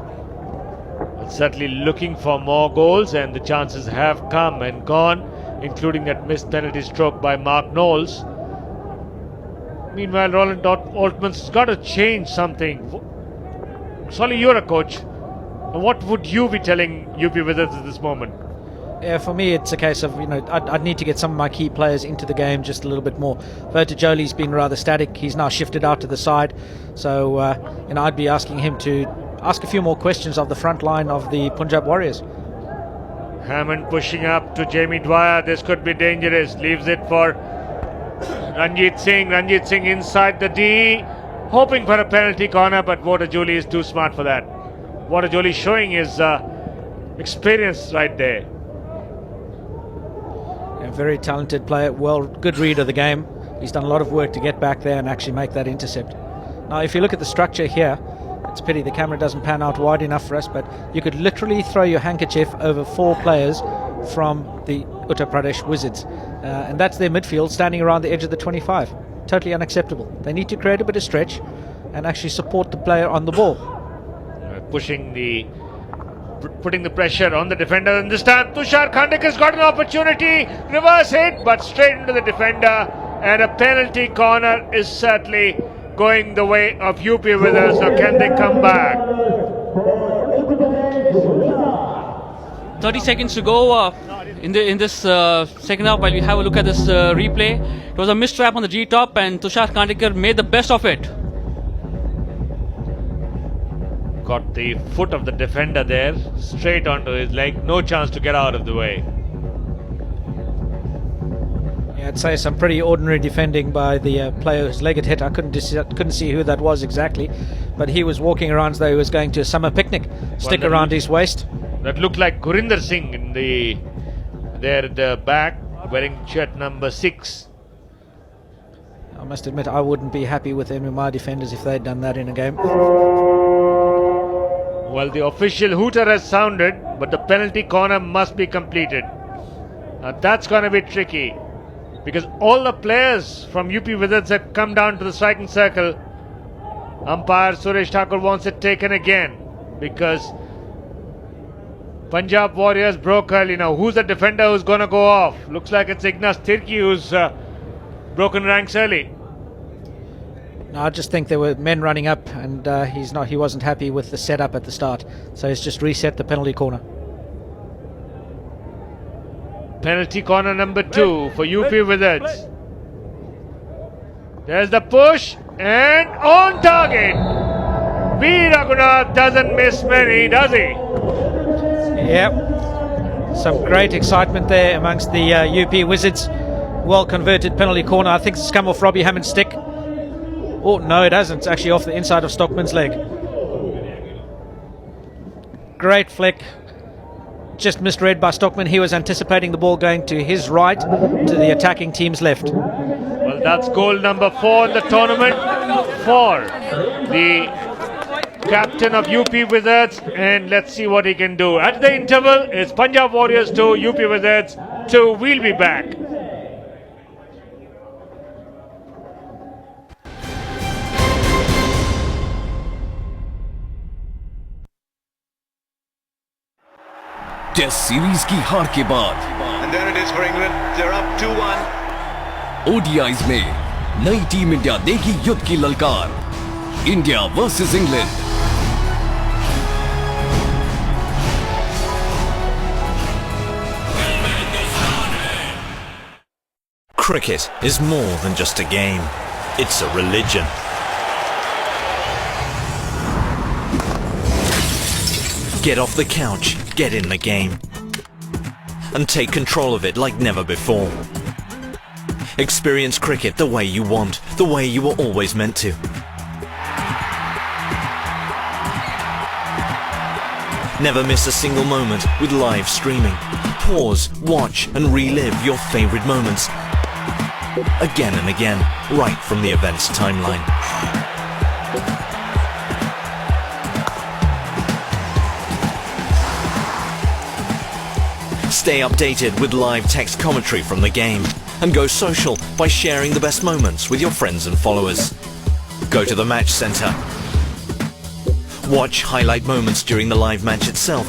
Well, certainly looking for more goals, and the chances have come and gone, including that missed penalty stroke by Mark Knowles. Meanwhile, Roland Altman's got to change something. Solly, you're a coach. What would you be telling UP Wizards at this moment? Yeah, for me, it's a case of, I'd need to get some of my key players into the game just a little bit more. Vertajoli's been rather static. He's now shifted out to the side. So, I'd be asking him to ask a few more questions of the front line of the Punjab Warriors. Hammond pushing up to Jamie Dwyer. This could be dangerous. Leaves it for Ranjit Singh. Ranjit Singh inside the D. Hoping for a penalty corner, but Vertajoli is too smart for that. Vertajoli showing his experience right there. A very talented player, good read of the game. He's done a lot of work to get back there and actually make that intercept. Now, if you look at the structure here, it's a pity the camera doesn't pan out wide enough for us, but you could literally throw your handkerchief over 4 players from the Uttar Pradesh Wizards. And that's their midfield standing around the edge of the 25. Totally unacceptable. They need to create a bit of stretch and actually support the player on the ball. Putting the pressure on the defender, and this time Tushar Khandekar's got an opportunity. Reverse hit, but straight into the defender, and a penalty corner is certainly going the way of UP Wizards. Now can they come back? 30 seconds to go in this second half. While we have a look at this replay, it was a missed trap on the G-top, and Tushar Khandekar made the best of it. Got the foot of the defender there, straight onto his leg. No chance to get out of the way. Yeah, I'd say some pretty ordinary defending by the player whose leg had hit. I couldn't see who that was exactly, but he was walking around as though he was going to a summer picnic. Stick around his waist. That looked like Gurinder Singh in there at the back, wearing shirt number 6. I must admit, I wouldn't be happy with any of my defenders if they'd done that in a game. Well, the official hooter has sounded, but the penalty corner must be completed. Now that's going to be tricky, because all the players from UP Wizards have come down to the striking circle. Umpire Suresh Thakur wants it taken again, because Punjab Warriors broke early. Now who's the defender who's going to go off? Looks like it's Ignas Tirki who's broken ranks early. No, I just think there were men running up, and he wasn't happy with the setup at the start, so he's just reset the penalty corner. Penalty corner number 2 for UP Wizards. There's the push, and on target. B. Raghunath doesn't miss many, does he? Yep. Some great excitement there amongst the UP Wizards. Well converted penalty corner. I think it's come off Robbie Hammond's stick. Oh, no, it hasn't. It's actually off the inside of Stockman's leg. Great flick. Just misread by Stockman. He was anticipating the ball going to his right, to the attacking team's left. Well, that's goal number 4 in the tournament for the captain of UP Wizards, and let's see what he can do. At the interval, it's Punjab Warriors 2, UP Wizards 2. We'll be back. Test series की हार के बाद And there it is for England. They're up 2-1. ODIs में नई team India देगी युद्ध की ललकार. India versus England. Cricket is more than just a game. It's a religion. Get off the couch, get in the game, and take control of it like never before. Experience cricket the way you want, the way you were always meant to. Never miss a single moment with live streaming. Pause, watch, and relive your favorite moments again and again, right from the event's timeline. Stay updated with live text commentary from the game, and go social by sharing the best moments with your friends and followers. Go to the match center. Watch highlight moments during the live match itself.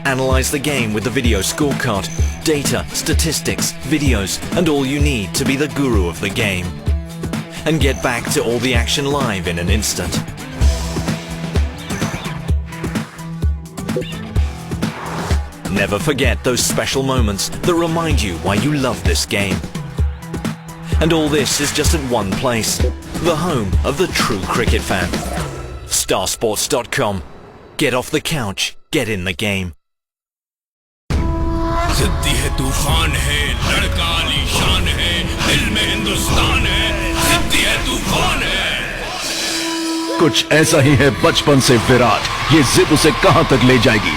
Analyze the game with the video scorecard, data, statistics, videos, and all you need to be the guru of the game. And get back to all the action live in an instant. Never forget those special moments that remind you why you love this game. And all this is just at one place, the home of the true cricket fan. Starsports.com. Get off the couch, get in the game. जिद्दी है तूफान है लड़का आलीशान है दिल में हिंदुस्तान है जिद्दी है तूफान है कुछ ऐसा ही है बचपन से विराट, ये जिद उसे कहां तक ले जाएगी।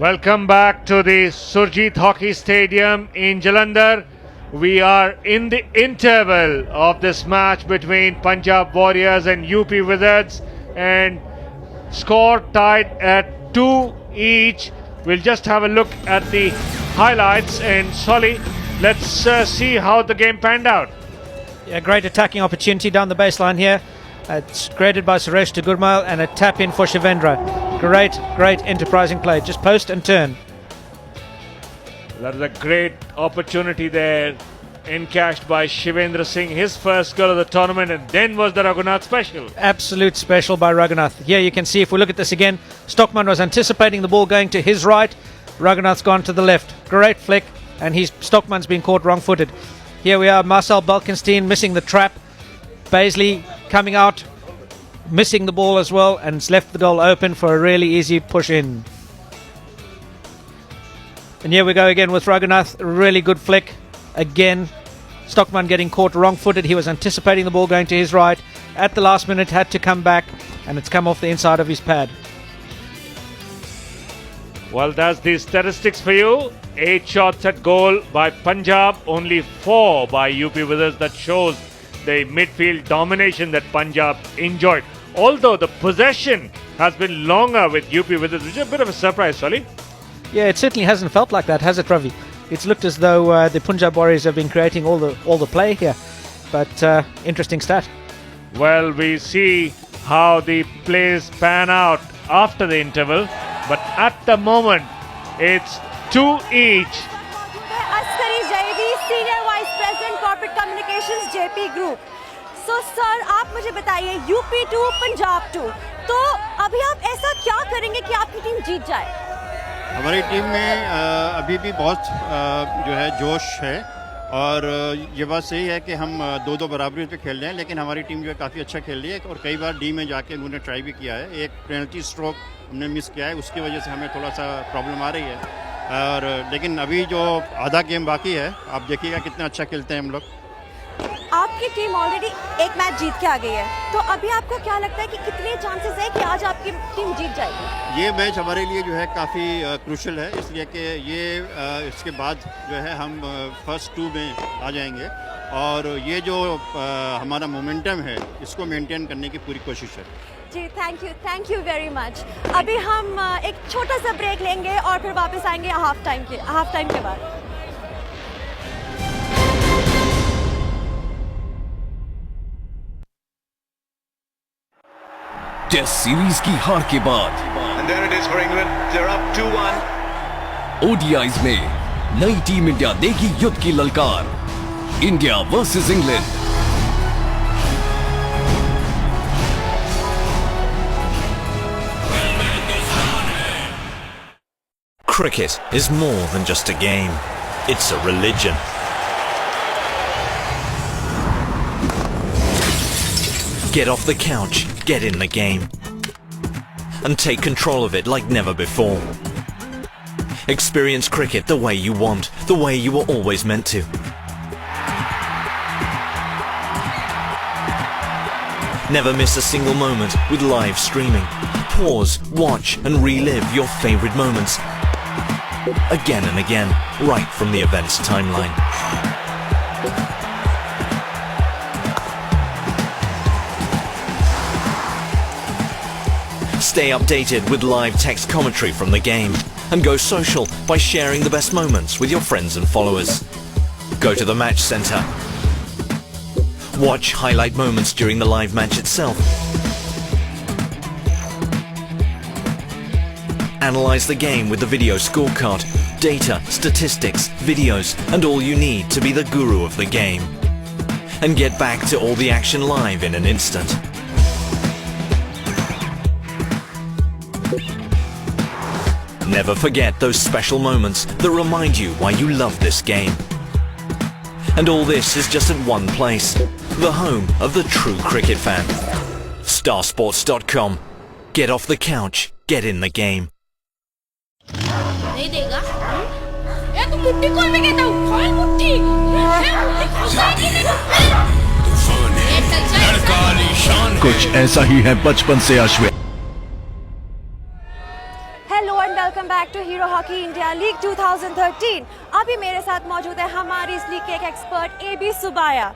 Welcome back to the Surjit Hockey Stadium in Jalandhar. We are in the interval of this match between Punjab Warriors and UP Wizards, and score tied at 2 each. We'll just have a look at the highlights, and Solly, let's see how the game panned out. Yeah, great attacking opportunity down the baseline here. It's created by Suresh to Gurmal, and a tap in for Shivendra. Great enterprising play. Just post and turn. That is a great opportunity there, encashed by Shivendra Singh, his first goal of the tournament, and then was the Raghunath special. Absolute special by Raghunath. Here you can see, if we look at this again, Stockman was anticipating the ball going to his right. Raghunath's gone to the left. Great flick, and Stockman's been caught wrong-footed. Here we are, Marcel Balkenstein missing the trap. Baisley coming out, missing the ball as well, and it's left the goal open for a really easy push in. And here we go again with Raghunath. Really good flick. Again, Stockman getting caught wrong-footed. He was anticipating the ball going to his right. At the last minute, had to come back, and it's come off the inside of his pad. Well, that's the statistics for you. 8 shots at goal by Punjab, only 4 by UP Wizards. That shows the midfield domination that Punjab enjoyed. Although the possession has been longer with UP Wizards, which is a bit of a surprise, Solly. Yeah, it certainly hasn't felt like that, has it, Ravi? It's looked as though the Punjab Warriors have been creating all the play here. But interesting stat. Well, we see how the plays pan out after the interval. But at the moment, it's 2 each. Askari Jaypee, Senior Vice President Corporate Communications, Jaypee Group. So, sir, आप मुझे बताइए, UP2, Punjab 2. तो अभी आप ऐसा क्या करेंगे कि आपकी टीम जीत जाए? हमारी टीम में अभी भी बहुत जो है जोश है, और ये बात सही है कि हम 2-2 बराबरी पे खेल रहे हैं, लेकिन हमारी टीम जो है काफ़ी अच्छा खेल रही है, और कई बार डी में जाके उन्होंने ट्राई भी किया है। एक पेनल्टी स्ट्रोक हमने मिस किया है, उसकी वजह से हमें थोड़ा सा प्रॉब्लम आ रही है, और लेकिन अभी जो आधा गेम बाकी है, आप देखिएगा कितना अच्छा खेलते हैं हम लोग। आपकी टीम ऑलरेडी एक मैच जीत के आ गई है, तो अभी आपको क्या लगता है कि कितने चांसेस है कि आज आपकी टीम जीत जाएगी? ये मैच हमारे लिए जो है काफ़ी क्रूशल है, इसलिए कि ये इसके बाद जो है हम फर्स्ट 2 में आ जाएंगे, और ये जो हमारा मोमेंटम है इसको मेंटेन करने की पूरी कोशिश है। जी, थैंक यू वेरी मच। अभी हम एक छोटा सा ब्रेक लेंगे और फिर वापस आएंगे हाफ टाइम के बाद। टेस्ट सीरीज की हार के बाद And there it is for England. They're up 2-1. ODIs में नई टीम इंडिया देगी युद्ध की ललकार। India versus England. Cricket is more than just a game. It's a religion. Get off the couch, get in the game, and take control of it like never before. Experience cricket the way you want, the way you were always meant to. Never miss a single moment with live streaming. Pause, watch and relive your favourite moments again and again, right from the event's timeline. Stay updated with live text commentary from the game, and go social by sharing the best moments with your friends and followers. Go to the match centre. Watch highlight moments during the live match itself. Analyze the game with the video scorecard, data, statistics, videos, and all you need to be the guru of the game. And get back to all the action live in an instant. Never forget those special moments that remind you why you love this game. And all this is just at one place, the home of the true cricket fan. Starsports.com. Get off the couch, get in the game. नहीं देगा ये तू मुट्ठी खोल में कहता हूँ खोल मुट्ठी मुट्ठी खोल तूफान है लड़का आलीशान कुछ ऐसा ही है बचपन से Ashwin. Hello and welcome back to Hero Hockey India League 2013। अभी मेरे साथ मौजूद है हमारी इस लीग के एक एक्सपर्ट एबी सुबाया।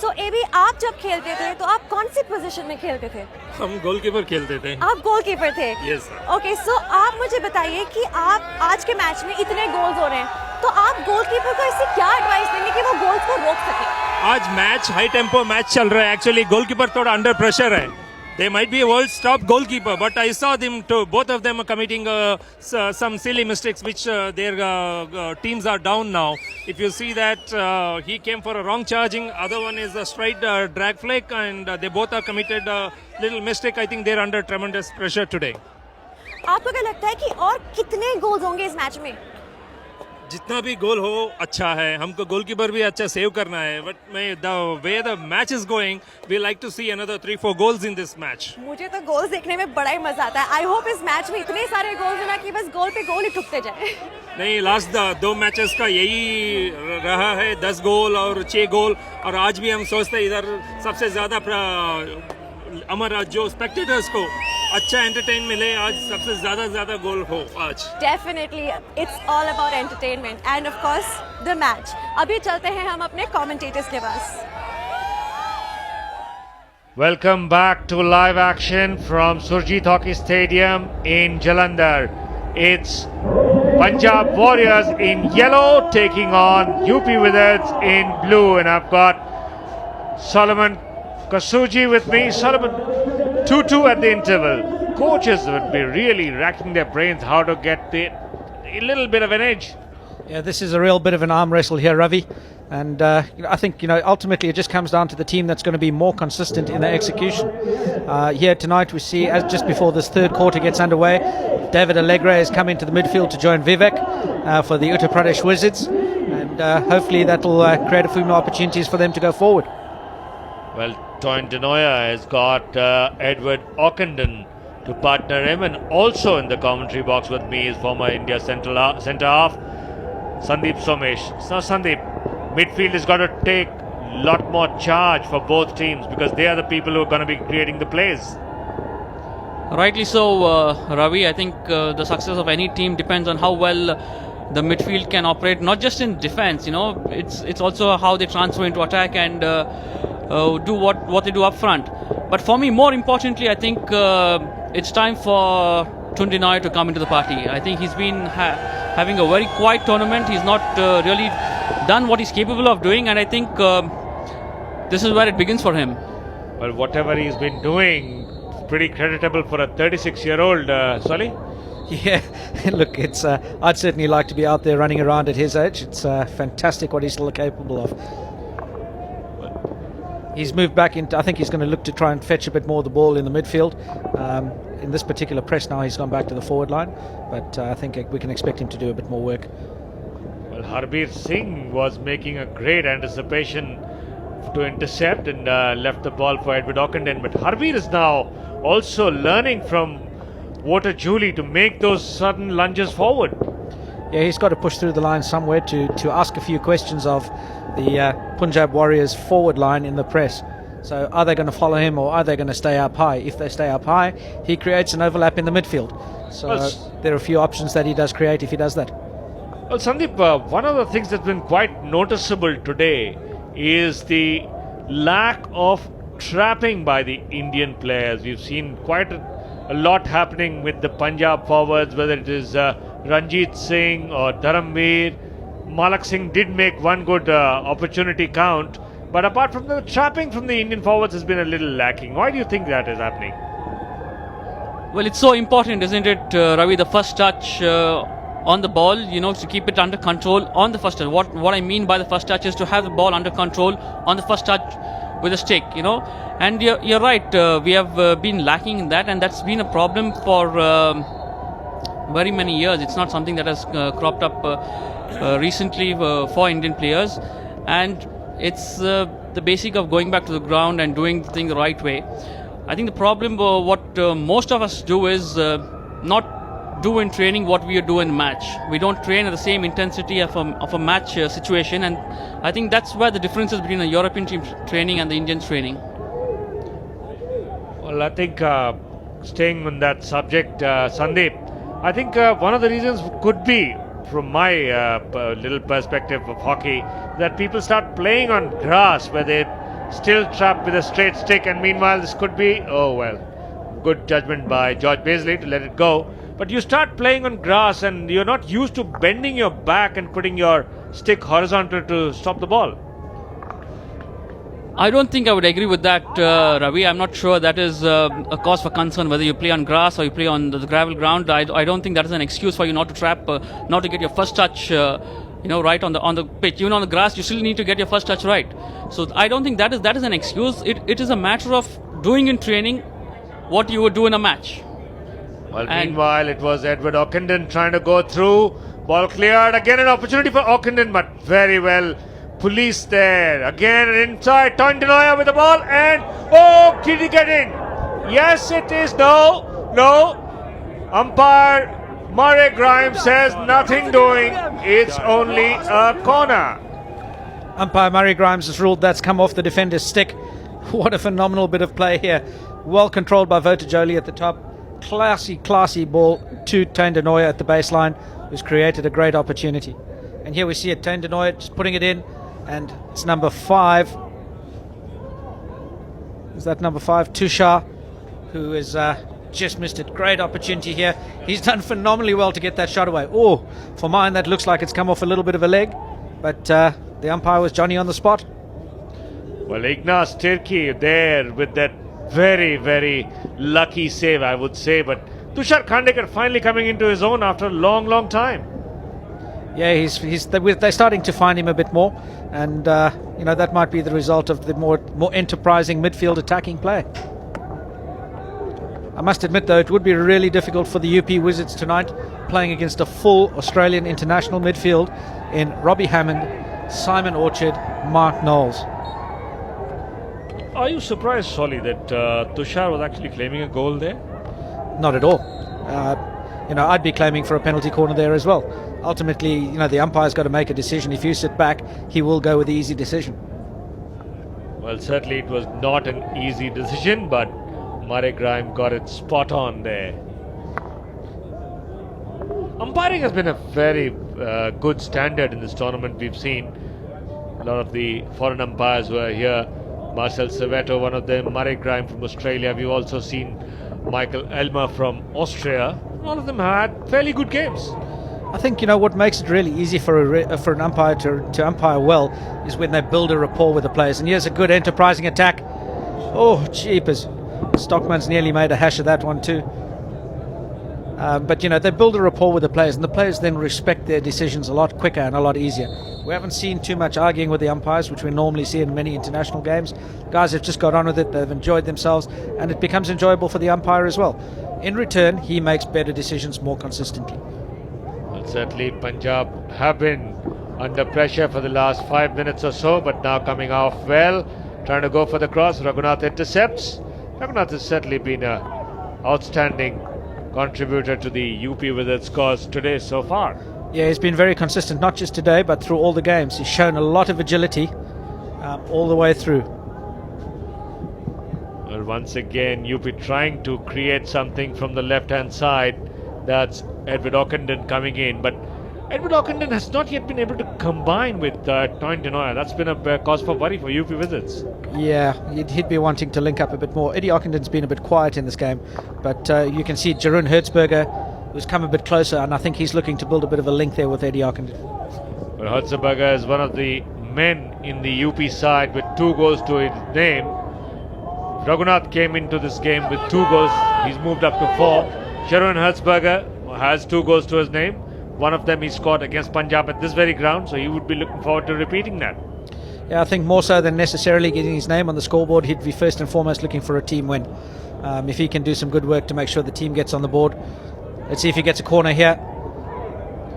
सो एबी, आप जब खेलते थे तो आप कौन सी पोजीशन में खेलते थे? हम गोलकीपर खेलते थे। आप गोलकीपर थे? यस। ओके, सो आप मुझे बताइए कि आप आज के मैच में इतने गोल्स हो रहे हैं, तो आप गोलकीपर को ऐसी क्या एडवाइस देंगे कि वो गोल्स को रोक सके? आज मैच हाई टेम्पो मैच चल रहा है। एक्चुअली गोलकीपर थोड़ा अंडर प्रेशर है। They might be a world's top goalkeeper, but I saw them both of them are committing some silly mistakes, which their teams are down now. If you see that he came for a wrong charging, other one is a straight drag flick, and they both are committed a little mistake. I think they're under tremendous pressure today. आपको क्या लगता है कि और कितने goals होंगे इस match में? जितना भी गोल हो अच्छा है, हमको गोलकीपर भी अच्छा सेव करना है, but the way the match is going we like to see another 3-4 goals in this match. मुझे तो गोल्स देखने में बड़ा ही मजा आता है। आई होप इस मैच में इतने सारे गोल्स हो ना कि बस गोल पे गोल ही ठुकते जाए। नहीं, लास्ट 2 मैचेस का यही रहा है, 10 गोल और 6 गोल, और आज भी हम सोचते हैं इधर सबसे ज्यादा हमारा जो स्पेक्टेटर्स को अच्छा एंटरटेन मिले, आज सबसे ज्यादा गोल हो आज। Definitely it's all about entertainment end of course the match. अभी चलते हैं हम अपने कमेंटेटर्स के पास। Welcome back to live action from Surjit Hockey Stadium in Jalandhar. It's Punjab Warriors in yellow taking on UP Wizards in blue, and I've got Solomon Kasuji with me. Solomon, 2-2 at the interval. Coaches would be really racking their brains how to get a little bit of an edge. Yeah, this is a real bit of an arm wrestle here, Ravi. And I think, ultimately it just comes down to the team that's going to be more consistent in their execution. Here tonight we see, as just before this third quarter gets underway, David Allegre has come into the midfield to join Vivek for the Uttar Pradesh Wizards. And hopefully that will create a few more opportunities for them to go forward. Well, Toyin Denoya has got Edward Ockenden to partner him, and also in the commentary box with me is former India centre half Sandeep Somesh. Now Sandeep, midfield has got to take a lot more charge for both teams because they are the people who are going to be creating the plays. Rightly so, Ravi. I think the success of any team depends on how well the midfield can operate, not just in defense. It's also how they transfer into attack and do what they do up front. But for me, more importantly, I think it's time for Tundinoy to come into the party. I think he's been having a very quiet tournament. He's not really done what he's capable of doing, and I think this is where it begins for him. Well, whatever he's been doing, pretty creditable for a 36-year-old, Solly. Yeah, look, I'd certainly like to be out there running around at his age. It's fantastic what he's still capable of. He's moved back into, I think he's going to look to try and fetch a bit more of the ball in the midfield. In this particular press now, he's gone back to the forward line, but I think we can expect him to do a bit more work. Well, Harbir Singh was making a great anticipation to intercept and left the ball for Edward Ockenden, but Harbir is now also learning from Walter Julie to make those sudden lunges forward. Yeah, he's got to push through the line somewhere to ask a few questions of the Punjab Warriors forward line in the press. So are they going to follow him, or are they going to stay up high? If they stay up high, he creates an overlap in the midfield. So there are a few options that he does create if he does that. Well, Sandeep, one of the things that's been quite noticeable today is the lack of trapping by the Indian players. We've seen quite a lot happening with the Punjab forwards, whether it is Ranjit Singh or Dharamveer. Malak Singh did make one good opportunity count, but apart from the trapping from the Indian forwards has been a little lacking. Why do you think that is happening? Well, it's so important, isn't it, Ravi, the first touch on the ball, to keep it under control on the first touch. What I mean by the first touch is to have the ball under control on the first touch with a stick, And you're right, we have been lacking in that, and that's been a problem for very many years. It's not something that has cropped up recently for Indian players, and it's the basic of going back to the ground and doing the thing the right way. I think the problem, what most of us do is not do in training what we do in match. We don't train at the same intensity of a match situation, and I think that's where the difference is between the European team training and the Indian training. Well, I think staying on that subject, Sandeep, I think one of the reasons could be, from my little perspective of hockey, that people start playing on grass where they still trapped with a straight stick, and meanwhile this could be, good judgment by George Paisley to let it go. But you start playing on grass and you're not used to bending your back and putting your stick horizontal to stop the ball. I don't think I would agree with that, Ravi. I'm not sure that is a cause for concern, whether you play on grass or you play on the gravel ground. I don't think that is an excuse for you not to trap, not to get your first touch, right on the pitch. Even on the grass, you still need to get your first touch right. So I don't think that is an excuse. It is a matter of doing in training what you would do in a match. Well, meanwhile, it was Edward Ockenden trying to go through. Ball cleared. Again, an opportunity for Ockenden, but very well policed there. Again, inside. Tondinoya with the ball, and did he get in? Yes, it is. No. Umpire Murray Grimes says nothing doing. It's only a corner. Umpire Murray Grimes has ruled that's come off the defender's stick. What a phenomenal bit of play here. Well controlled by Walter Julie at the top. Classy ball to Tondinoya at the baseline, who's created a great opportunity. And here we see it, Tondinoya just putting it in, and it's number 5. Is that number 5? Tushar, who has just missed it. Great opportunity here. He's done phenomenally well to get that shot away. For mine, that looks like it's come off a little bit of a leg, but the umpire was Johnny on the spot. Well, Ignas Tirki there with that very, very lucky save, I would say. But Tushar Khandekar finally coming into his own after a long time. Yeah, they're starting to find him a bit more, and that might be the result of the more enterprising midfield attacking play. I must admit, though, it would be really difficult for the UP Wizards tonight, playing against a full Australian international midfield in Robbie Hammond, Simon Orchard, Mark Knowles. Are you surprised, Solly, that Tushar was actually claiming a goal there? Not at all. I'd be claiming for a penalty corner there as well. Ultimately, the umpire's got to make a decision. If you sit back, he will go with the easy decision. Well, certainly it was not an easy decision, but Murray Grime got it spot on there. Umpiring has been a very good standard in this tournament. We've seen a lot of the foreign umpires who are here. Marcel Servetto, one of them, Murray Grime from Australia. We've also seen Michael Elmer from Austria. All of them had fairly good games. I think what makes it really easy for an umpire to umpire well is when they build a rapport with the players. And here's a good enterprising attack. Oh, jeepers. Stockman's nearly made a hash of that one too. But they build a rapport with the players, and the players then respect their decisions a lot quicker and a lot easier. We haven't seen too much arguing with the umpires, which we normally see in many international games. Guys have just got on with it, they've enjoyed themselves, and it becomes enjoyable for the umpire as well. In return, he makes better decisions more consistently. Well, certainly Punjab have been under pressure for the last 5 minutes or so, but now coming off well, trying to go for the cross. Raghunath intercepts. Raghunath has certainly been an outstanding contributor to the UP Wizards cause today so far. Yeah, he's been very consistent, not just today, but through all the games. He's shown a lot of agility all the way through. Well, once again, UP trying to create something from the left-hand side. That's Edward Ockenden coming in, but Edward Ockenden has not yet been able to combine with Toyin Denoya. That's been a cause for worry for UP Wizards. Yeah, he'd be wanting to link up a bit more. Eddie Ockenden's been a bit quiet in this game, but you can see Jeroen Hertzberger, who's come a bit closer, and I think he's looking to build a bit of a link there with Eddie Ockenden. Well, Hertzberger is one of the men in the UP side with 2 goals to his name. Raghunath came into this game with 2 goals. He's moved up to 4. Jeroen Hertzberger has 2 goals to his name. One of them he scored against Punjab at this very ground, so he would be looking forward to repeating that. Yeah, I think more so than necessarily getting his name on the scoreboard, he'd be first and foremost looking for a team win. If he can do some good work to make sure the team gets on the board. Let's see if he gets a corner here.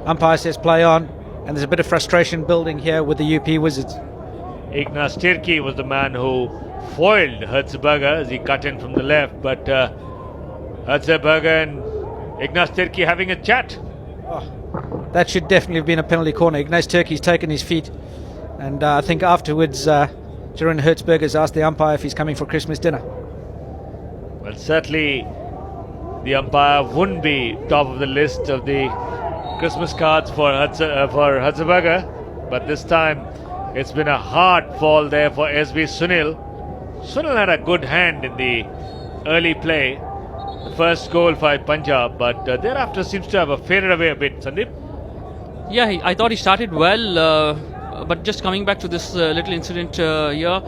Umpire says play on, and there's a bit of frustration building here with the UP Wizards. Ignas Tirki was the man who foiled Hertzberger as he cut in from the left, but Hertzberger and Ignas Tirki having a chat. That should definitely have been a penalty corner. Ignas Tirki's taken his feet, and I think afterwards Jeroen Hertzberger's asked the umpire if he's coming for Christmas dinner. Well, certainly the umpire wouldn't be top of the list of the Christmas cards for Hertzberger, but this time it's been a hard fall there for SV Sunil. Sunil had a good hand in the early play, the first goal for Punjab, but thereafter seems to have faded away a bit. Sandeep? Yeah, I thought he started well, but just coming back to this little incident here,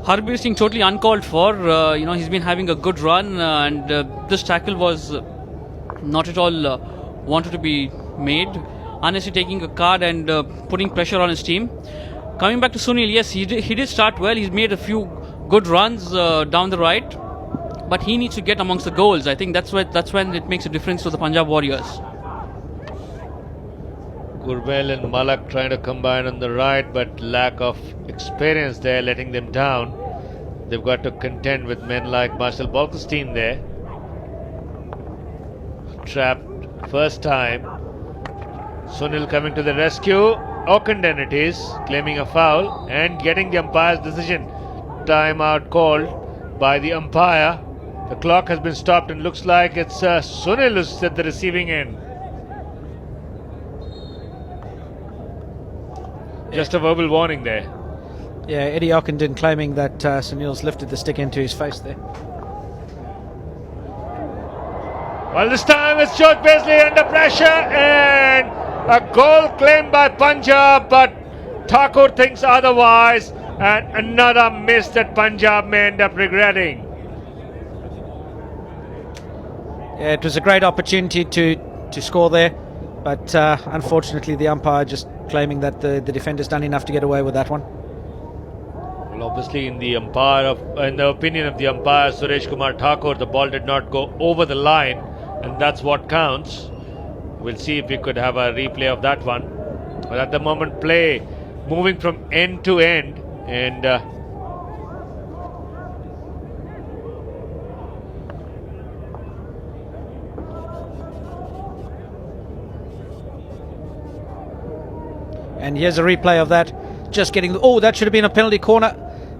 Harbir Singh totally uncalled for. He's been having a good run, and this tackle was not at all wanted to be made. Honestly, taking a card and putting pressure on his team. Coming back to Sunil, yes, he did start well. He's made a few good runs down the right, but he needs to get amongst the goals. I think that's when it makes a difference to the Punjab Warriors. Gurbel and Malak trying to combine on the right, but lack of experience there letting them down. They've got to contend with men like Marcel Bolkestein there. Trapped first time. Sunil coming to the rescue. Ockenden it is, claiming a foul and getting the umpire's decision. Timeout called by the umpire. The clock has been stopped and looks like it's Sunil who's at the receiving end. Just a verbal warning there. Yeah, Eddie Ockenden claiming that Sunil's lifted the stick into his face there. Well, this time it's George Beasley under pressure and a goal claimed by Punjab, but Thakur thinks otherwise, and another miss that Punjab may end up regretting. Yeah, it was a great opportunity to score there, but unfortunately the umpire just claiming that the defender's done enough to get away with that one. Well, obviously in the opinion of the umpire Suresh Kumar Thakur, the ball did not go over the line, and that's what counts. We'll see if we could have a replay of that one. But at the moment, play moving from end to end, and here's a replay of that. Just getting that should have been a penalty corner,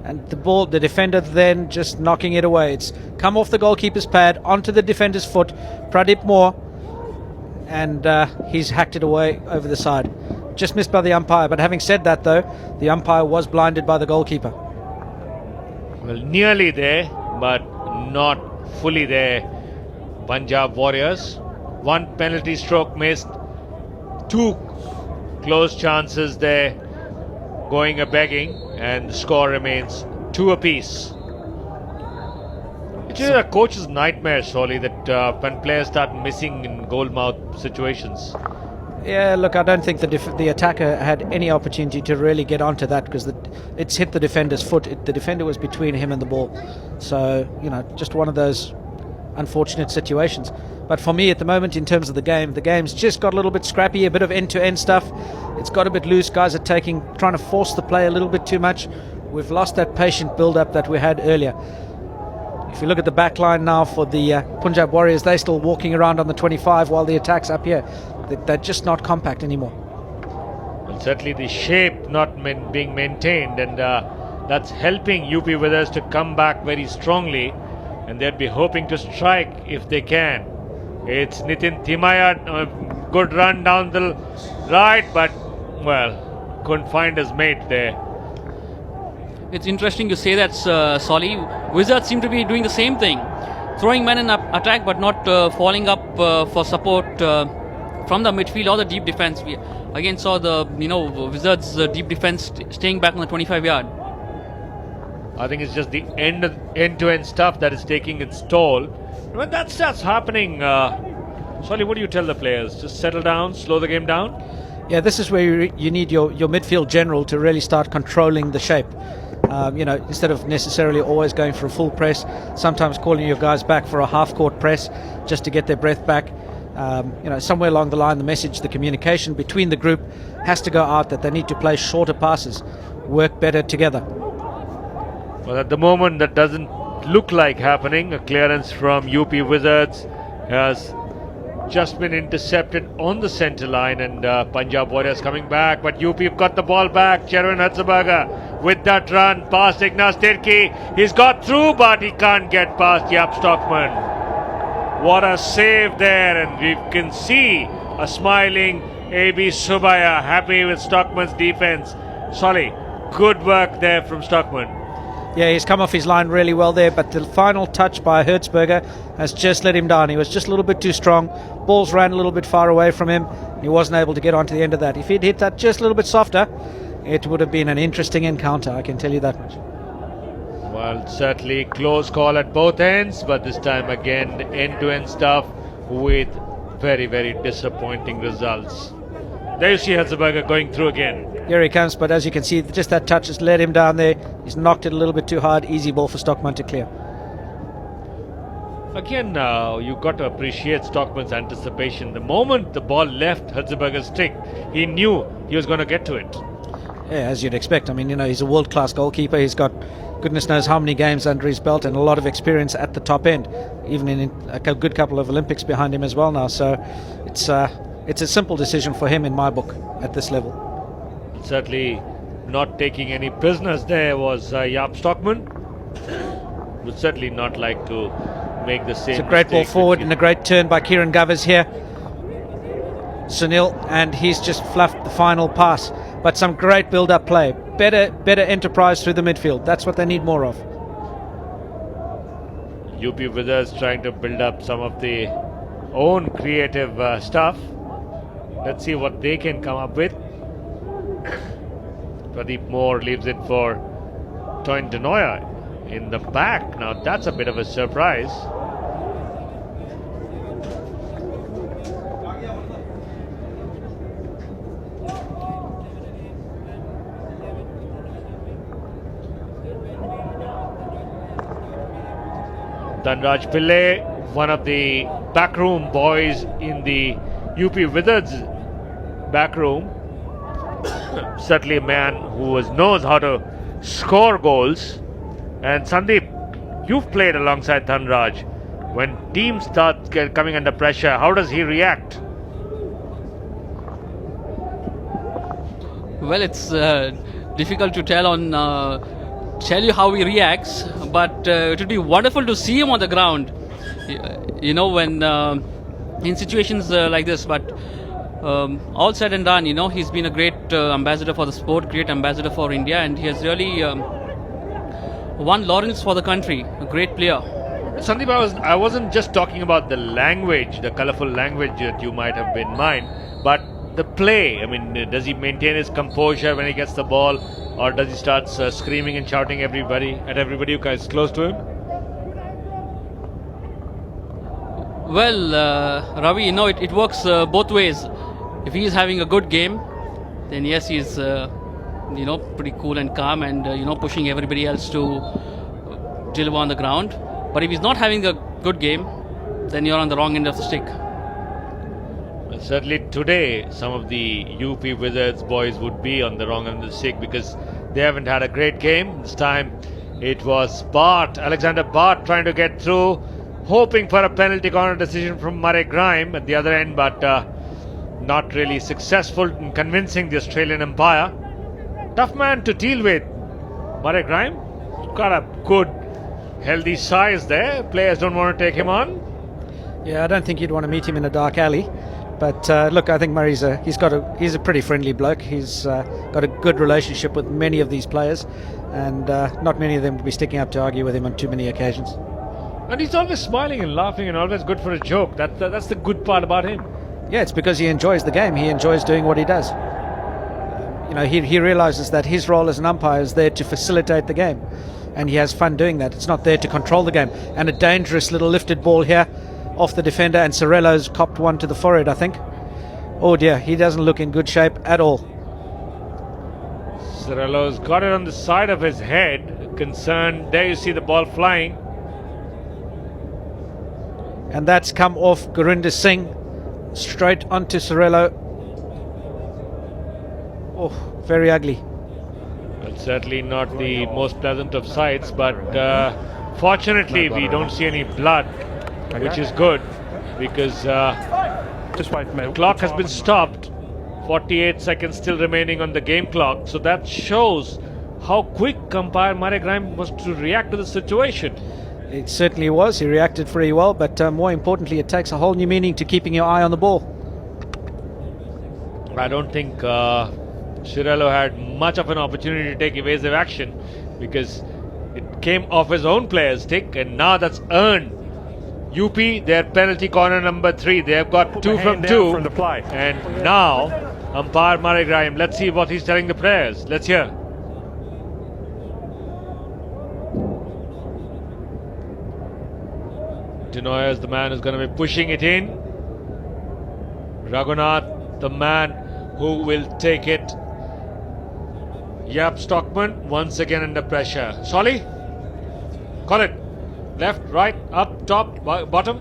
and the defender then just knocking it away. It's come off the goalkeeper's pad onto the defender's foot, Pradeep Moore, and he's hacked it away over the side. Just missed by the umpire, but having said that though, the umpire was blinded by the goalkeeper. Well, nearly there, but not fully there. Punjab Warriors, 1 penalty stroke missed, 2 close chances there going a-begging, and the score remains 2 apiece. It is a coach's nightmare, surely, that when players start missing in goal mouth situations. Yeah, look, I don't think the attacker had any opportunity to really get onto that because it's hit the defender's foot. The defender was between him and the ball. So, just one of those unfortunate situations. But for me at the moment, in terms of the game's just got a little bit scrappy, a bit of end-to-end stuff. It's got a bit loose. Guys are trying to force the play a little bit too much. We've lost that patient build-up that we had earlier. If you look at the back line now for the Punjab Warriors, they're still walking around on the 25 while the attack's up here. They're just not compact anymore. Well, certainly the shape not being maintained, and that's helping UP Wizards to come back very strongly, and they'd be hoping to strike if they can. It's Nitin Thimaya, good run down the right, but, well, couldn't find his mate there. It's interesting you say that, Solly. Wizards seem to be doing the same thing, throwing men in attack but not falling up for support from the midfield or the deep defense. We again saw the Wizards deep defense staying back on the 25-yard. I think it's just the end-to-end stuff that is taking its toll. When that starts happening, Solly, what do you tell the players? Just settle down, slow the game down? Yeah, this is where you need your midfield general to really start controlling the shape. Instead of necessarily always going for a full press, sometimes calling your guys back for a half-court press just to get their breath back. Somewhere along the line, the message, the communication between the group has to go out that they need to play shorter passes, work better together. Well, at the moment, that doesn't look like happening. A clearance from UP Wizards has just been intercepted on the centre line, and Punjab Warriors coming back, but UP have got the ball back. Cherwin Hatzberger with that run past Ignas Tirki. He's got through, but he can't get past Jaap Stockman. What a save there, and we can see a smiling AB Subaya, happy with Stockman's defense. Solly, good work there from Stockman. Yeah, he's come off his line really well there, but the final touch by Hertzberger has just let him down. He was just a little bit too strong. Balls ran a little bit far away from him. He wasn't able to get onto the end of that. If he'd hit that just a little bit softer, it would have been an interesting encounter, I can tell you that much. Well, certainly close call at both ends, but this time again end-to-end stuff with very, very disappointing results. There you see Hatzberger going through again. Here he comes, but as you can see, just that touch has let him down there. He's knocked it a little bit too hard. Easy ball for Stockman to clear. Again, you've got to appreciate Stockman's anticipation. The moment the ball left Hatzberger's stick, he knew he was going to get to it. Yeah, as you'd expect. I mean, he's a world-class goalkeeper. He's got goodness knows how many games under his belt and a lot of experience at the top end, even in a good couple of Olympics behind him as well now. So it's a simple decision for him in my book at this level. Certainly not taking any prisoners there was Jaap Stockman. Would certainly not like to make the same. It's a great ball forward and a great turn by Kieran Govers here. Sunil, and he's just fluffed the final pass. But some great build-up play. Better enterprise through the midfield. That's what they need more of. UP Wizards trying to build up some of the own creative stuff. Let's see what they can come up with. Pradeep Moore leaves it for Toyn Denoya in the back. Now that's a bit of a surprise. Dhanraj Pillai, one of the backroom boys in the UP Wizards backroom. Certainly a man who knows how to score goals. And Sandeep, you've played alongside Dhanraj. When teams start coming under pressure, how does he react? Well, it's difficult to tell you how he reacts, but it would be wonderful to see him on the ground. When in situations like this. But all said and done, he's been a great ambassador for the sport, great ambassador for India, and he has really won laurels for the country. A great player. Sandeep, I wasn't just talking about the language, the colourful language that you might have in mind, but the play. I mean, does he maintain his composure when he gets the ball, or does he start screaming and shouting at everybody who guys close to him? Well, Ravi, it works both ways. if he is having a good game, then yes, he's pretty cool and calm and pushing everybody else to deliver on the ground. But if he's not having a good game, then you're on the wrong end of the stick. Well, certainly today, some of the UP Wizards boys would be on the wrong end of the stick because they haven't had a great game. This time it was Alexander Bart trying to get through, hoping for a penalty corner decision from Murray Grime at the other end, but not really successful in convincing the Australian umpire. Tough man to deal with. Murray Grime got a good, healthy size there. Players don't want to take him on. Yeah, I don't think you'd want to meet him in a dark alley. But look, I think Murray's he's a pretty friendly bloke. He's got a good relationship with many of these players, and not many of them will be sticking up to argue with him on too many occasions. And he's always smiling and laughing and always good for a joke. That's the good part about him. Yeah, it's because he enjoys the game. He enjoys doing what he does. He realizes that his role as an umpire is there to facilitate the game, and he has fun doing that. It's not there to control the game. And a dangerous little lifted ball here off the defender, and Sorello's copped one to the forehead, I think. Oh dear, he doesn't look in good shape at all. Sorello's got it on the side of his head. Concerned. There you see the ball flying. And that's come off Gurinder Singh straight onto Sorello. Oh, very ugly. Well, certainly not the most pleasant of sights, but fortunately we don't see any blood, which is good because the clock has been stopped. 48 seconds still remaining on the game clock, so that shows how quick umpire Murray Grime was to react to the situation. It certainly was. He reacted very well, but more importantly, it takes a whole new meaning to keeping your eye on the ball. I don't think Sorello had much of an opportunity to take evasive action because it came off his own player's stick, and now that's earned UP their penalty corner number 3. They have got 2 from 2, from the play. And now umpire Murray Grime, let's see what he's telling the players. Let's hear. Denoyer is the man who's going to be pushing it in. Raghunath, the man who will take it. Yap Stockman once again under pressure. Solly, call it. Left, right, up, top, bottom.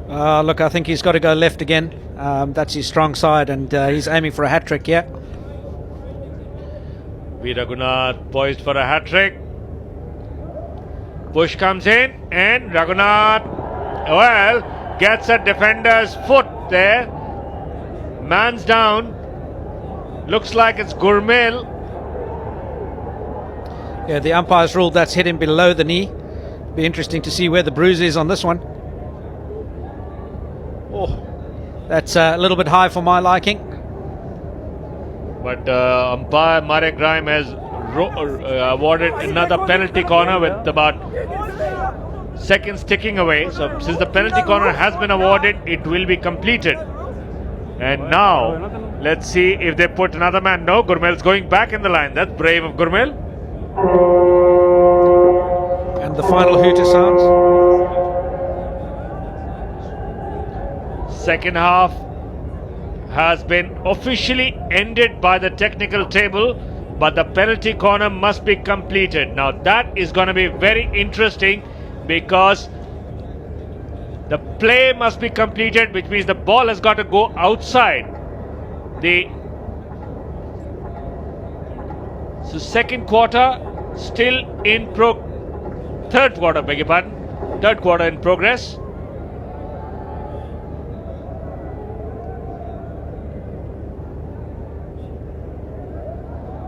Look, I think he's got to go left again. That's his strong side, and he's aiming for a hat-trick here. V. Raghunath poised for a hat-trick. Push comes in, and Raghunath, well, gets a defender's foot there. Man's down. Looks like it's Gurmil. Yeah, the umpire's ruled that's hit him below the knee. Be interesting to see where the bruise is on this one. Oh, that's a little bit high for my liking. But umpire Murray Grime has awarded another penalty corner with about seconds ticking away. So since the penalty corner has been awarded, it will be completed. And now let's see if they put another man. No, Gurmel's going back in the line. That's brave of Gurmel. And the final hooter sounds. Second half has been officially ended by the technical table, but the penalty corner must be completed. Now that is going to be very interesting because the play must be completed, which means the ball has got to go outside the so second quarter still in third quarter, beg your pardon, third quarter in progress.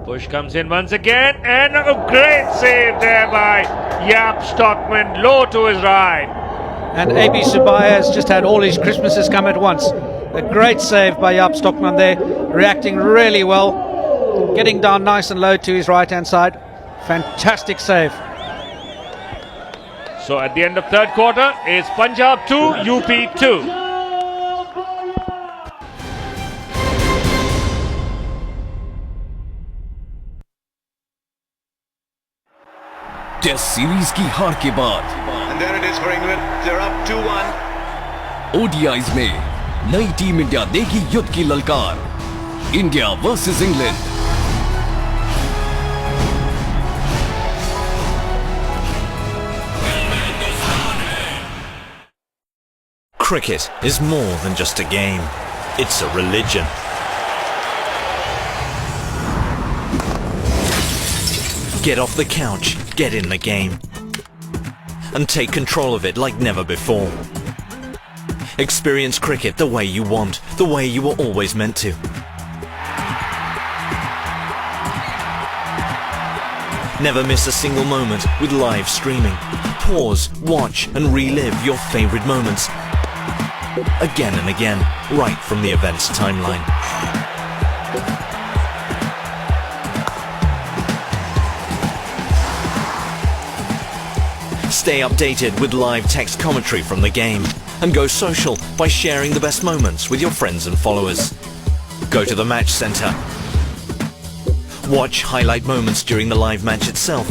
Push comes in once again, and a great save there by Yap Stockman, low to his right. And AB Subaya has just had all his Christmases come at once. A great save by Yap Stockman there, reacting really well, getting down nice and low to his right hand side. Fantastic save. So at the end of third quarter, is Punjab 2, UP 2. Test series की हार के बाद And there it is for England. They're up 2-1. ODIs में नई team India देगी युद्ध की ललकार। India versus England. Cricket is more than just a game. It's a religion. Get off the couch, get in the game, and take control of it like never before. Experience cricket the way you want, the way you were always meant to. Never miss a single moment with live streaming. Pause, watch and relive your favourite moments again and again, right from the event's timeline. Stay updated with live text commentary from the game and go social by sharing the best moments with your friends and followers. Go to the match centre. Watch highlight moments during the live match itself.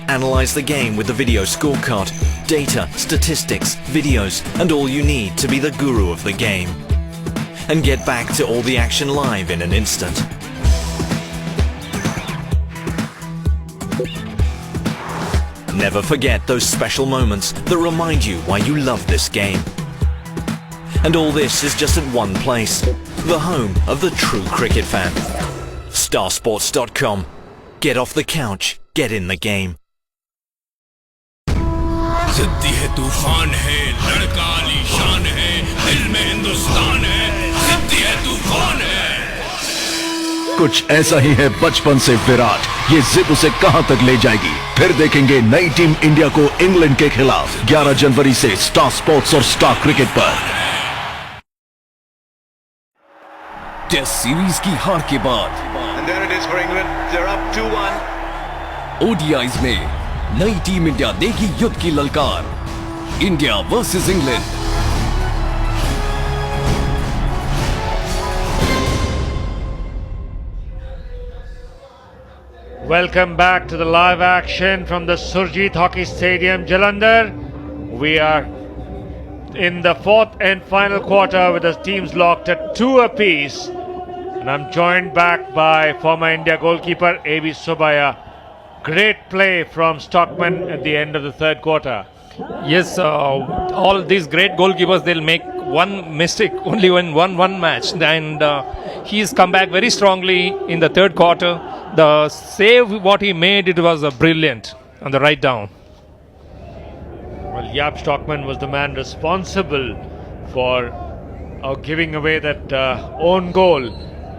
Analyze the game with the video scorecard, data, statistics, videos, and all you need to be the guru of the game. And get back to all the action live in an instant. Never forget those special moments that remind you why you love this game. And all this is just at one place, the home of the true cricket fan. Starsports.com. Get off the couch, get in the game. जिद्दी है तूफान है लड़का आलीशान है दिल में हिंदुस्तान है जिद्दी है तूफान है। कुछ ऐसा ही है बचपन से विराट, ये जिद उसे कहां तक ले जाएगी। फिर देखेंगे नई टीम इंडिया को इंग्लैंड के खिलाफ 11 जनवरी से स्टार स्पोर्ट्स और स्टार क्रिकेट पर। टेस्ट सीरीज की हार के बाद And there it is for England. They're up 2-1. ODIs में नई टीम इंडिया देगी युद्ध की ललकार। India versus England. Welcome back to the live action from the Surjit Hockey Stadium, Jalandhar. We are in the fourth and final quarter with the teams locked at 2 apiece. And I'm joined back by former India goalkeeper A.B. Subaya. Great play from Stockman at the end of the third quarter. Yes, all these great goalkeepers, they'll make one mistake only when one match, and he's come back very strongly in the third quarter. The save what he made, it was brilliant on the right down. Well, Yap Stockman was the man responsible for giving away that own goal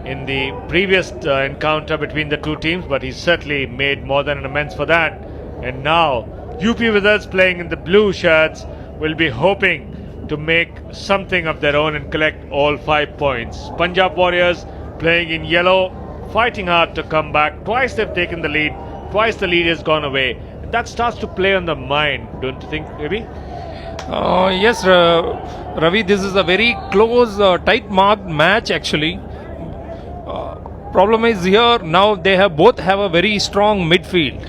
in the previous encounter between the two teams, but he certainly made more than an amends for that. And now UP Wizards, playing in the blue shirts, will be hoping to make something of their own and collect all 5 points. Punjab Warriors, playing in yellow, fighting hard to come back. Twice they've taken the lead, twice the lead has gone away. That starts to play on the mind, don't you think, maybe? Yes, Ravi, this is a very close, tight marked match actually. Problem is here now they both have a very strong midfield,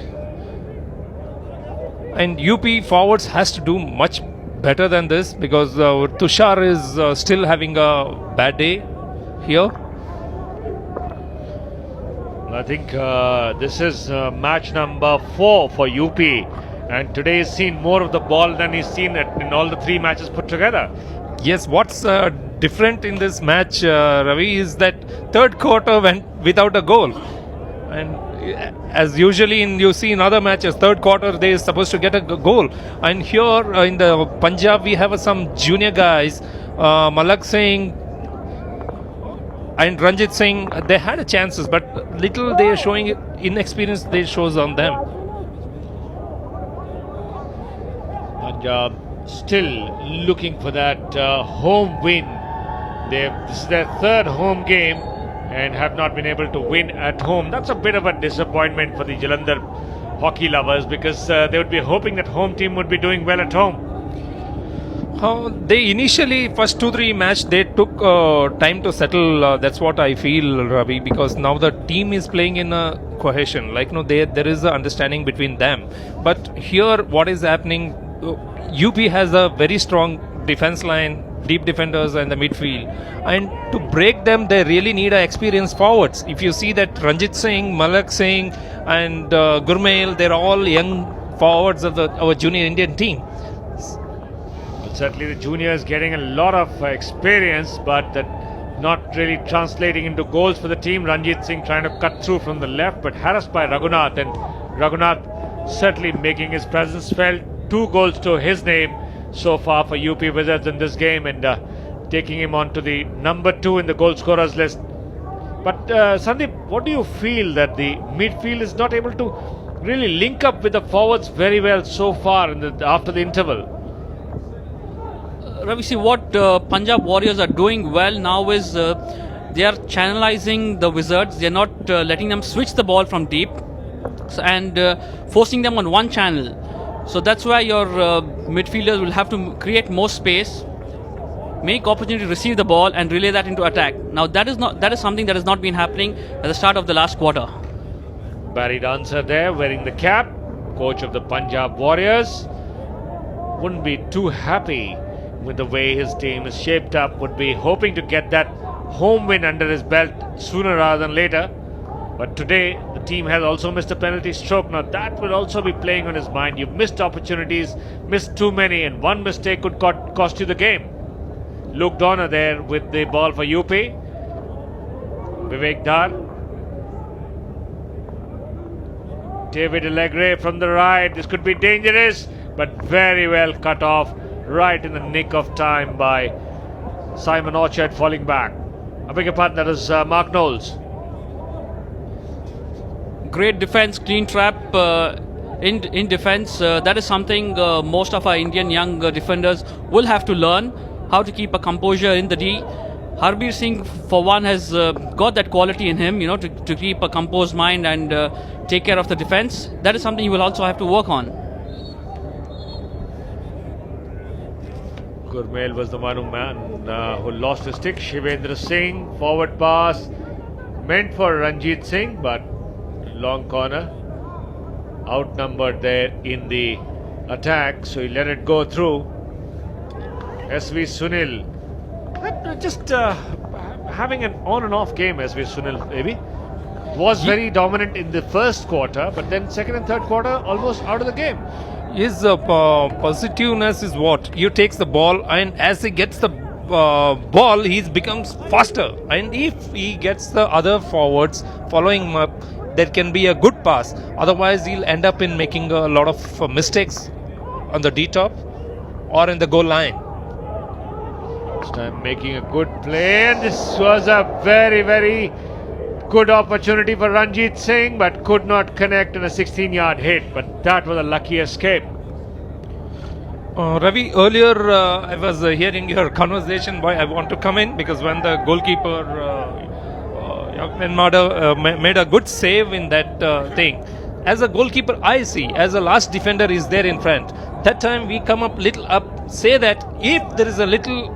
and UP forwards has to do much better than this because Tushar is still having a bad day here. I think this is match number 4 for UP, and today he's seen more of the ball than he's seen in all the 3 matches put together. Yes, what's different in this match, Ravi, is that third quarter went without a goal. And as usually you see in other matches, third quarter they are supposed to get a goal. And here in the Punjab, we have some junior guys, Malak Singh and Ranjit Singh. They had chances, but little they are showing inexperience. They shows on them. Punjab still looking for that home win. This is their third home game and have not been able to win at home. That's a bit of a disappointment for the Jalandhar hockey lovers because they would be hoping that home team would be doing well at home. They initially, first 2-3 match, they took time to settle. That's what I feel, Ravi, because now the team is playing in a cohesion. Like, there is an understanding between them. But here, what is happening, UP has a very strong defense line, deep defenders and the midfield, and to break them they really need experienced forwards. If you see that Ranjit Singh, Malak Singh and Gurmail, they're all young forwards of our junior Indian team. Certainly the juniors getting a lot of experience, but that not really translating into goals for the team. Ranjit Singh trying to cut through from the left, but harassed by Raghunath, and Raghunath certainly making his presence felt. 2 goals to his name so far for UP Wizards in this game, and taking him on to the number 2 in the goal scorers list. But Sandeep, what do you feel that the midfield is not able to really link up with the forwards very well so far after the interval? Ravi, see what Punjab Warriors are doing well now is they are channelizing the Wizards. They are not letting them switch the ball from deep and forcing them on one channel. So that's why your midfielders will have to create more space, make opportunity to receive the ball and relay that into attack. Now that is something that has not been happening at the start of the last quarter. Barry Dancer there wearing the cap, coach of the Punjab Warriors. Wouldn't be too happy with the way his team is shaped up, would be hoping to get that home win under his belt sooner rather than later. But today the team has also missed a penalty stroke. Now that will also be playing on his mind. You've missed opportunities, missed too many, and one mistake could cost you the game. Luke Donner there with the ball for UP. Vivek Dar. David Allegre from the right. This could be dangerous, but very well cut off right in the nick of time by Simon Orchard falling back. I beg your pardon, that is Mark Knowles. Great defense, clean trap in defense. That is something most of our Indian young defenders will have to learn, how to keep a composure in the D. Harbir Singh, for one, has got that quality in him, to keep a composed mind and take care of the defense. That is something he will also have to work on. Gurmail was the one who lost his stick. Shivendra Singh, forward pass meant for Ranjit Singh, but long corner, outnumbered there in the attack, so he let it go through. SV Sunil just having an on and off game. SV Sunil maybe was very dominant in the first quarter, but then second and third quarter almost out of the game. His positiveness is what? He takes the ball, and as he gets the ball, he becomes faster. And if he gets the other forwards following him up, there can be a good pass. Otherwise, he'll end up in making a lot of mistakes on the D-top or in the goal line. This time making a good play, and this was a very, very good opportunity for Ranjit Singh, but could not connect in a 16-yard hit. But that was a lucky escape. Ravi, earlier I was hearing your conversation. Why I want to come in, because when the goalkeeper made a good save in that thing. As a goalkeeper, I see, as a last defender is there in front. That time we come up little up, say that if there is a little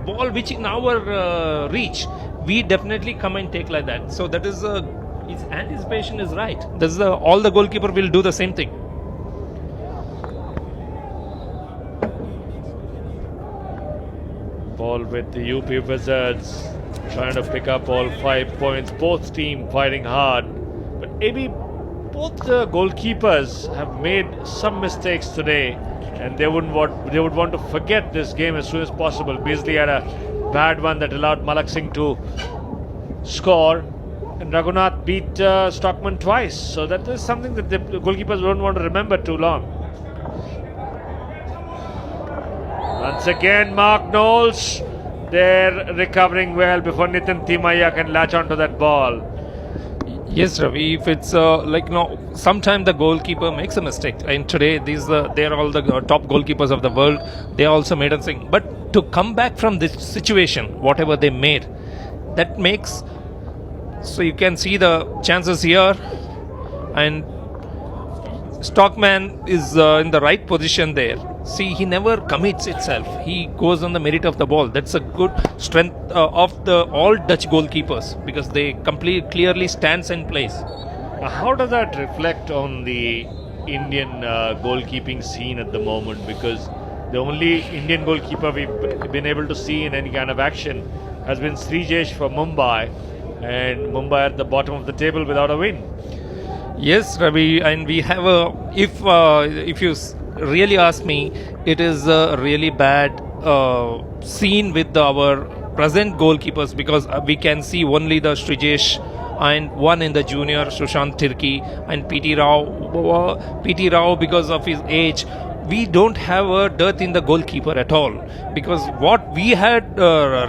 ball which in our reach, we definitely come and take like that. So that is his anticipation is right. This is all the goalkeeper will do the same thing. Ball with the UP Wizards, trying to pick up all 5 points. Both team fighting hard, but maybe both the goalkeepers have made some mistakes today, and they would want to forget this game as soon as possible. Beasley had a bad one that allowed Malak Singh to score, and Raghunath beat Stockman twice. So that is something that the goalkeepers don't want to remember too long. Once again, Mark Knowles. They're recovering well before Nitin Timaya can latch onto that ball. Yes, Ravi. If it's sometimes the goalkeeper makes a mistake, and today they are all the top goalkeepers of the world. They also made a thing, but to come back from this situation, whatever they made, that makes. So you can see the chances here, and Stockman is in the right position there. See, he never commits itself. He goes on the merit of the ball. That's a good strength of the all Dutch goalkeepers, because they clearly stands and plays. How does that reflect on the Indian goalkeeping scene at the moment, because the only Indian goalkeeper we've been able to see in any kind of action has been Srijesh for Mumbai, and Mumbai at the bottom of the table without a win. Yes, Ravi, and we have if you really ask me, it is a really bad scene with our present goalkeepers, because we can see only the Srijesh and one in the junior, Sushant Tirki, and PT Rao, because of his age, we don't have a dearth in the goalkeeper at all, because what we had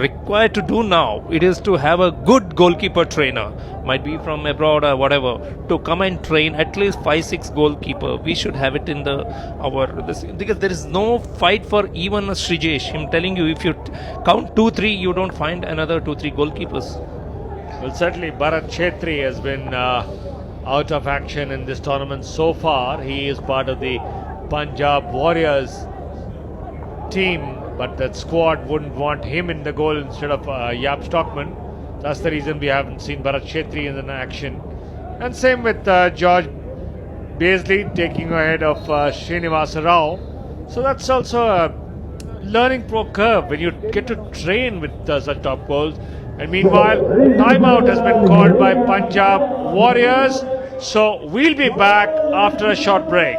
required to do now, it is to have a good goalkeeper trainer, might be from abroad or whatever, to come and train at least 5-6 goalkeeper. We should have it in because there is no fight for even a Srijesh. I'm telling you, if you count 2-3, you don't find another 2-3 goalkeepers. Well, certainly Bharat Chetri has been out of action in this tournament so far. He is part of the Punjab Warriors team, but that squad wouldn't want him in the goal instead of Yap Stockman. That's the reason we haven't seen Bharat Chetri in action. And same with George Beasley taking ahead of Srinivasa Rao. So that's also a learning curve when you get to train with such top goals. And meanwhile, timeout has been called by Punjab Warriors. So we'll be back after a short break.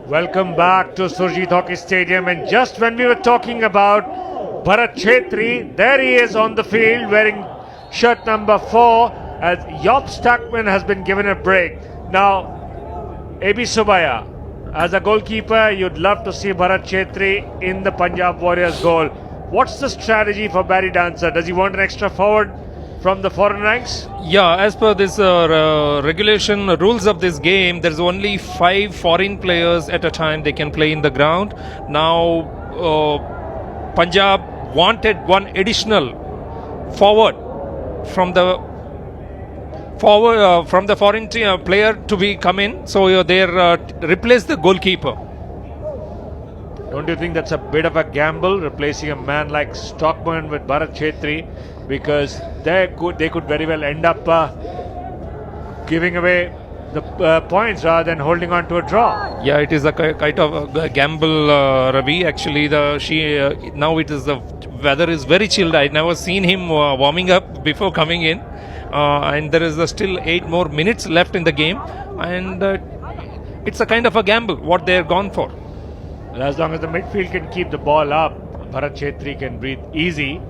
Welcome back to Surjit Hockey Stadium, and just when we were talking about Bharat Chetri, there he is on the field wearing shirt number 4 as Yop Stuckman has been given a break. Now, A.B. Subaya, as a goalkeeper, you'd love to see Bharat Chetri in the Punjab Warriors goal. What's the strategy for Barry Dancer? Does he want an extra forward from the foreign ranks? Yeah, as per this regulation rules of this game, there's only 5 foreign players at a time they can play in the ground. Now, Punjab wanted one additional forward from the foreign player to be come in, so they replace the goalkeeper. Don't you think that's a bit of a gamble, replacing a man like Stockman with Bharat Chetri, because they could very well end up giving away the points rather than holding on to a draw? Yeah, it is a kind of a gamble, Ravi. Actually, now it is the weather is very chilled. I've never seen him warming up before coming in, and there is still 8 more minutes left in the game, and it's a kind of a gamble what they're gone for. As long as the midfield can keep the ball up, Bharat Chetri can breathe easy.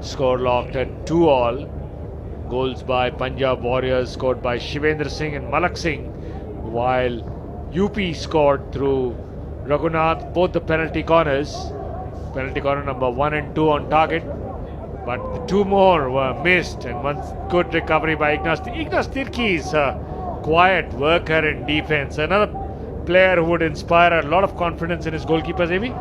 Score locked at 2-all. Goals by Punjab Warriors scored by Shivendra Singh and Malak Singh, while UP scored through Raghunath both the penalty corners. Penalty corner number 1 and 2 on target, but 2 more were missed, and one good recovery by Ignas Tirki's quiet worker in defense. Another player who would inspire a lot of confidence in his goalkeepers, Amy?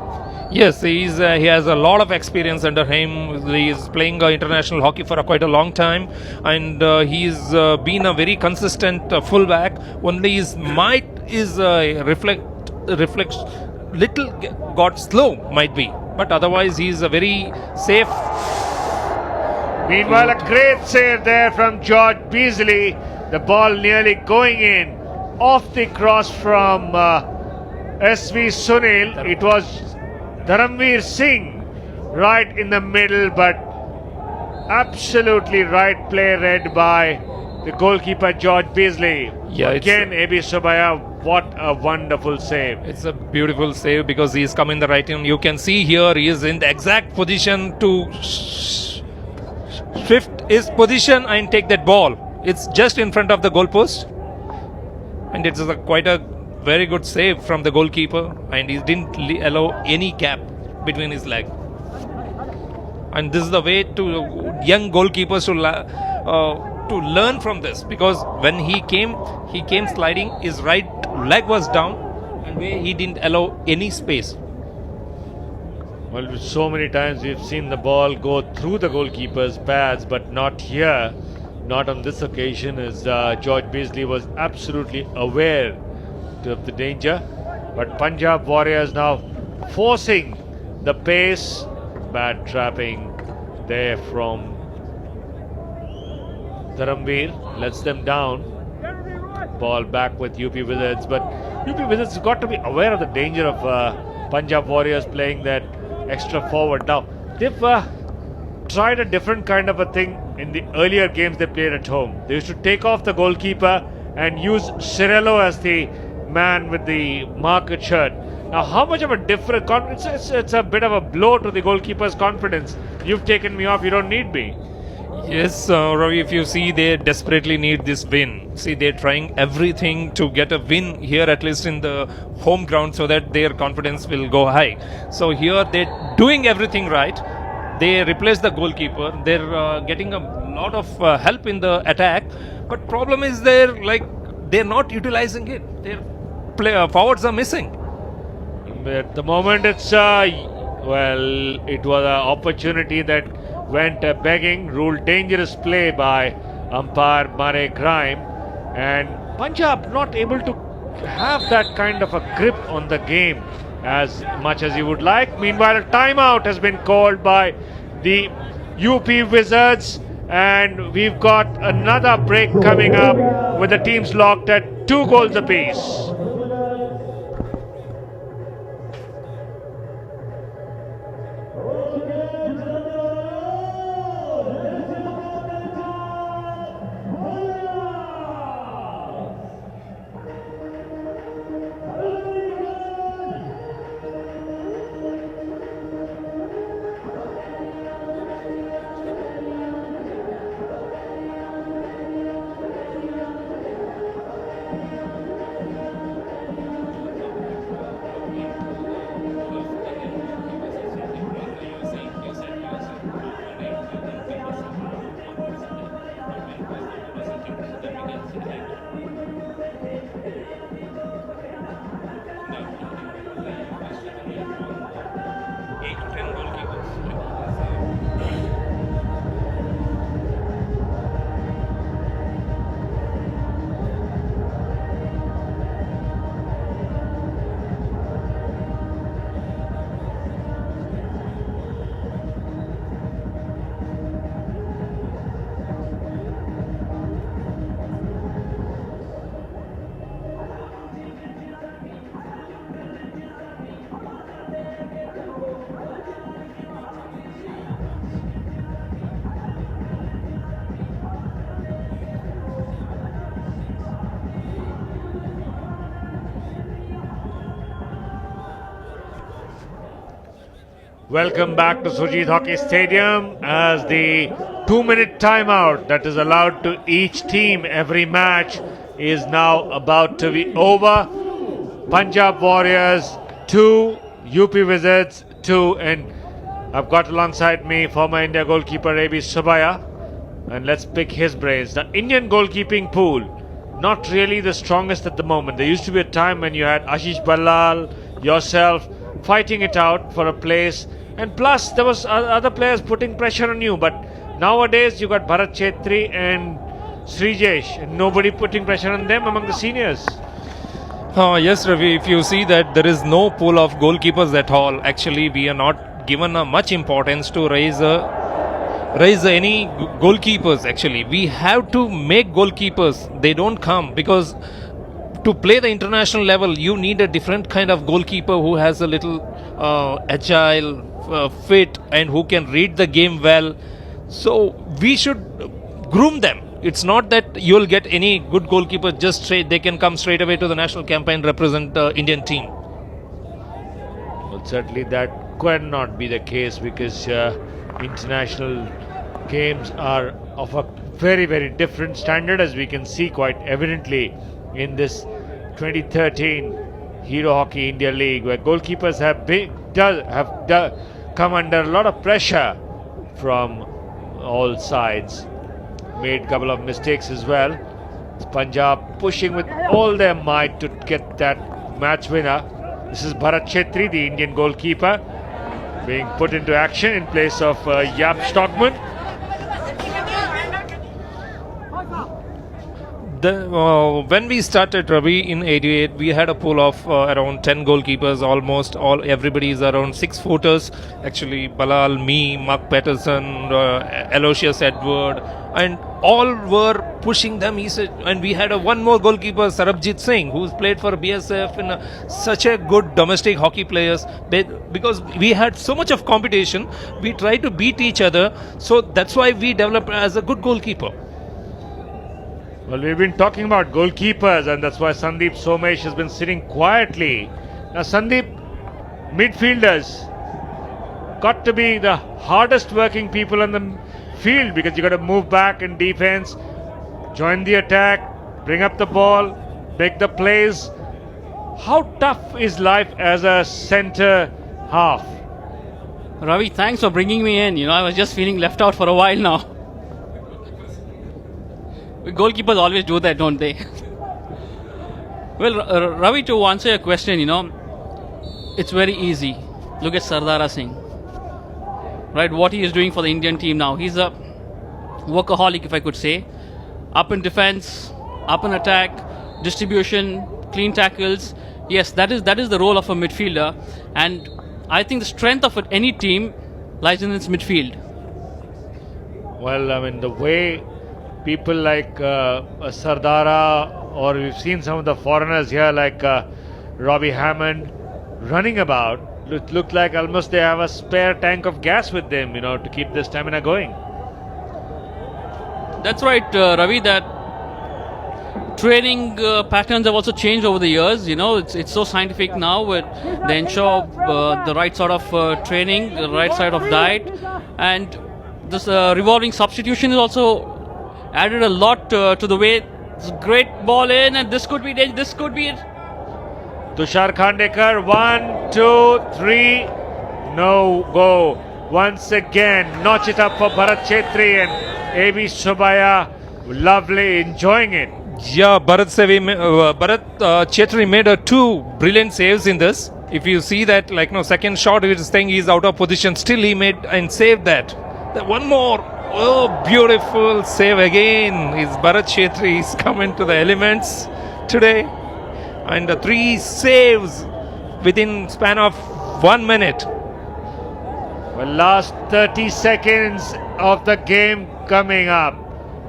Yes, he has a lot of experience under him. He is playing international hockey for quite a long time, and he's been a very consistent fullback. Only his might is reflects little got slow, might be, but otherwise he's a very safe. Meanwhile, a great save there from George Beasley. The ball nearly going in off the cross from SV Sunil. It was Dharamveer Singh right in the middle, but absolutely right play read by the goalkeeper George Beasley. Yeah, again, Abi Subaya, what a wonderful save. It's a beautiful save because he's come in the right end. You can see here he is in the exact position to shift his position and take that ball. It's just in front of the goalpost, and it's quite a very good save from the goalkeeper, and he didn't allow any gap between his leg. And this is the way to young goalkeepers to learn from this, because when he came sliding, his right leg was down, and he didn't allow any space. Well, so many times we've seen the ball go through the goalkeeper's pads, but not here, not on this occasion, as George Beasley was absolutely aware of the danger. But Punjab Warriors now forcing the pace. Bad trapping there from Dharamveer, lets them down. Ball back with UP Wizards, but UP Wizards have got to be aware of the danger of Punjab Warriors playing that extra forward. Now, they've tried a different kind of a thing in the earlier games they played at home. They used to take off the goalkeeper and use Cirello as the man with the market shirt. Now, how much of a different confidence? It's a bit of a blow to the goalkeeper's confidence. You've taken me off, you don't need me. Yes, Ravi, if you see, they desperately need this win. See, they're trying everything to get a win here, at least in the home ground, so that their confidence will go high. So here they're doing everything right. They replace the goalkeeper. They're getting a lot of help in the attack. But problem is they're not utilizing it. Their forwards are missing. At the moment, it's it was an opportunity that went begging. Ruled dangerous play by umpire Mare Grime, and Punjab not able to have that kind of a grip on the game as much as you would like. Meanwhile, a timeout has been called by the UP Wizards, and we've got another break coming up with the teams locked at 2 goals apiece. Welcome back to Sujit Hockey Stadium as the 2-minute timeout that is allowed to each team every match is now about to be over. Punjab Warriors 2, UP Wizards 2, and I've got alongside me former India goalkeeper Abi Subaya, and let's pick his brains. The Indian goalkeeping pool not really the strongest at the moment. There used to be a time when you had Ashish Ballal, yourself, fighting it out for a place, and plus there was other players putting pressure on you. But nowadays you got Bharat Chetri and Srijesh, and nobody putting pressure on them among the seniors. Yes, Ravi, if you see that there is no pool of goalkeepers at all, actually we are not given much importance to raise any goalkeepers. Actually, we have to make goalkeepers. They don't come because to play the international level, you need a different kind of goalkeeper who has a little agile, fit, and who can read the game well. So we should groom them. It's not that you'll get any good goalkeeper just straight. They can come straight away to the national camp and represent the Indian team. Well, certainly that cannot be the case because international games are of a very, very different standard, as we can see quite evidently in this 2013 Hero Hockey India League, where goalkeepers have come under a lot of pressure from all sides. Made a couple of mistakes as well. Punjab pushing with all their might to get that match winner. This is Bharat Chetri, the Indian goalkeeper, being put into action in place of Jaap Stockman. When we started, Ravi, in 88, we had a pool of around 10 goalkeepers. Almost everybody is around 6-footers. Actually, Balal, me, Mark Patterson, Aloysius Edward, and all were pushing them. And we had one more goalkeeper, Sarabjit Singh, who's played for BSF and such a good domestic hockey players. Because we had so much of competition, we tried to beat each other. So that's why we developed as a good goalkeeper. Well, we've been talking about goalkeepers, and that's why Sandeep Somesh has been sitting quietly. Now, Sandeep, midfielders got to be the hardest working people on the field because you got to move back in defense, join the attack, bring up the ball, make the plays. How tough is life as a centre half? Ravi, thanks for bringing me in. I was just feeling left out for a while now. Goalkeepers always do that, don't they? Well, Ravi, to answer your question, it's very easy. Look at Sardara Singh. Right, what he is doing for the Indian team now. He's a workaholic, if I could say. Up in defense, up in attack, distribution, clean tackles. Yes, that is the role of a midfielder. And I think the strength of any team lies in its midfield. Well, I mean, the way people like Sardara, or we've seen some of the foreigners here like Robbie Hammond running about, look like almost they have a spare tank of gas with them, to keep the stamina going. That's right, Ravi, that training patterns have also changed over the years. It's so scientific now. They ensure the right sort of training, the right side of diet, and this revolving substitution is also added a lot to the way. It's a great ball in, and this could be it. Tushar Khandekar, 1, 2, 3, no go. Once again, notch it up for Bharat Chetri and A.B. Subaya, lovely, enjoying it. Yeah, Bharat Chetri made 2 brilliant saves in this. If you see that, second shot, he is saying he's out of position. Still, he made and saved that. One more. Oh, beautiful save again. Is Bharat Chetri. He's come into the elements today. And 3 saves within span of 1 minute. Well, last 30 seconds of the game coming up.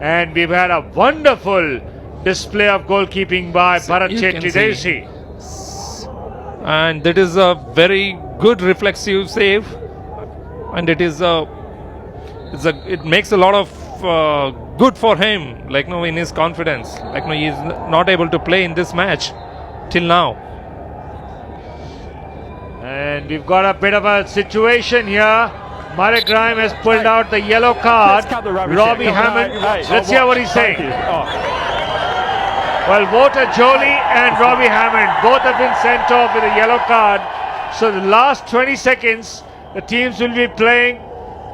And we've had a wonderful display of goalkeeping by Bharat Chetri. There you see. And that is a very good reflexive save. And it is it makes a lot of good for him, in his confidence. He is not able to play in this match till now. And we've got a bit of a situation here. Marek Grime has pulled out the yellow card. Robbie Hammond. Let's hear what he's saying. Well, Wouter Jolie and Robbie Hammond both have been sent off with a yellow card. So the last 20 seconds, the teams will be playing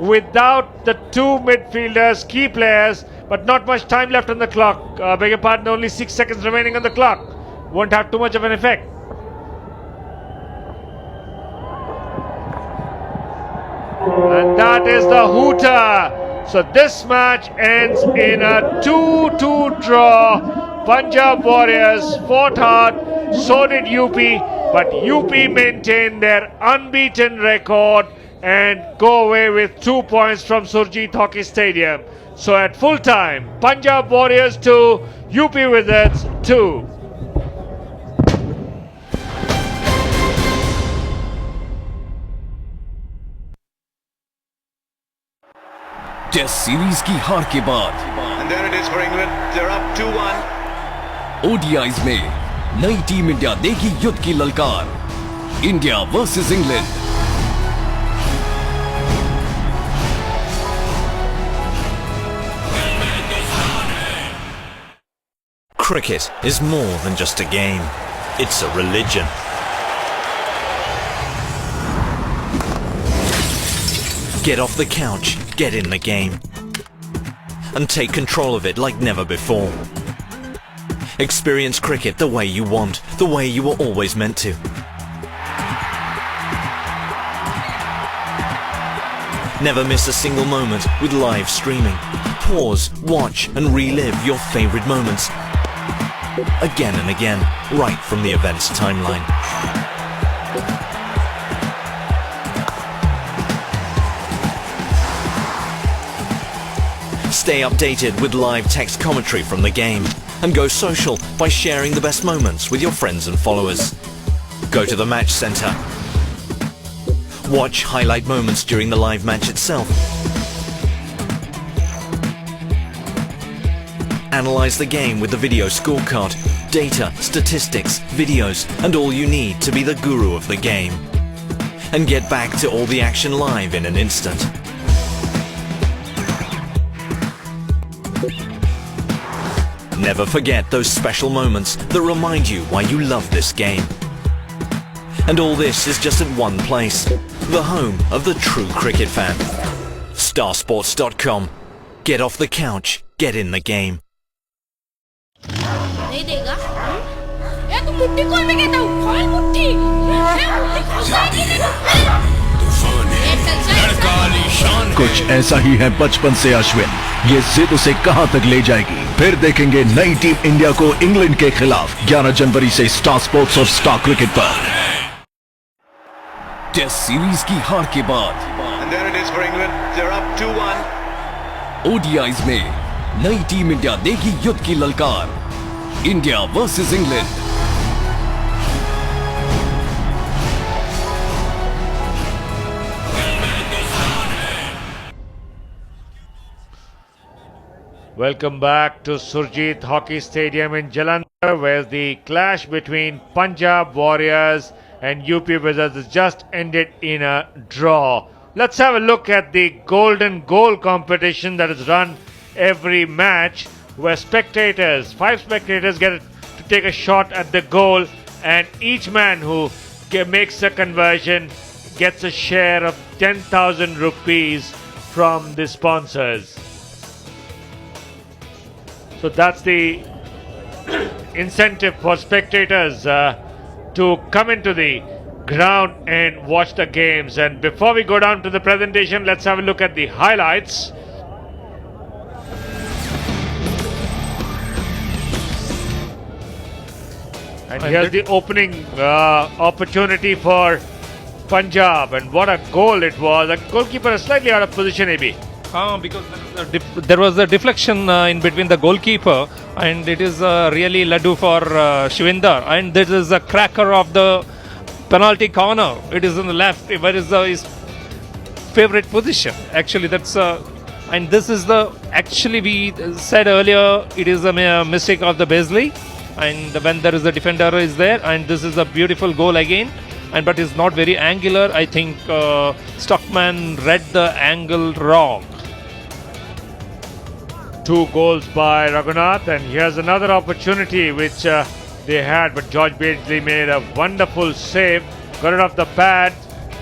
without the 2 midfielders, key players, but not much time left on the clock. Beg your pardon, only 6 seconds remaining on the clock. Won't have too much of an effect. And that is the hooter. So this match ends in a 2-2 draw. Punjab Warriors fought hard, so did UP, but UP maintained their unbeaten record and go away with 2 points from Surjit Hockey Stadium. So at full time, Punjab Warriors 2, UP Wizards 2. Test series की हार के बाद And there it is for England. They're up 2-1. ODIs में नई team India देगी युद्ध की ललकार। India versus England. Cricket is more than just a game. It's a religion. Get off the couch, get in the game, and take control of it like never before. Experience cricket the way you want, the way you were always meant to. Never miss a single moment with live streaming. Pause, watch and relive your favorite moments again and again, right from the event's timeline. Stay updated with live text commentary from the game and go social by sharing the best moments with your friends and followers. Go to the match center. Watch highlight moments during the live match itself. Analyze the game with the video scorecard, data, statistics, videos, and all you need to be the guru of the game. And get back to all the action live in an instant. Never forget those special moments that remind you why you love this game. And all this is just at one place, the home of the true cricket fan. Starsports.com. Get off the couch, get in the game. नहीं देगा ये तू मुट्ठी खोल में कहता हूँ खोल मुट्ठी ये मुट्ठी खोल जाएगी तूफान है लड़का आलीशान कुछ ऐसा ही है बचपन से अश्विन। ये जिद उसे कहां तक ले जाएगी। फिर देखेंगे नई टीम इंडिया को इंग्लैंड के खिलाफ 11 जनवरी से स्टार स्पोर्ट्स और स्टार क्रिकेट पर। टेस्ट सीरीज की हार के बाद And there it is for England. They're up 2-1. ODIs में नई टीम इंडिया देगी युद्ध की ललकार। India versus England. Welcome back to Surjit Hockey Stadium in Jalandhar, where the clash between Punjab Warriors and UP Wizards has just ended in a draw. Let's have a look at the golden goal competition that is run every match, where spectators, 5 spectators, get to take a shot at the goal, and each man who makes a conversion gets a share of 10,000 rupees from the sponsors. So that's the incentive for spectators to come into the ground and watch the games. And before we go down to the presentation, let's have a look at the highlights. And here's the opening opportunity for Punjab, and what a goal it was. The goalkeeper is slightly out of position, AB. Because there was a deflection in between the goalkeeper, and it is really laddu for Shivindar, and this is a cracker of the penalty corner. It is on the left, where is his favorite position. Actually, that's and this is the, actually we said earlier, it is a mistake of the Beasley, and when there is a defender is there, and this is a beautiful goal again. And but it's not very angular. I think Stockman read the angle wrong. 2 goals by Raghunath, and here's another opportunity which they had, but George Beasley made a wonderful save, got it off the pad,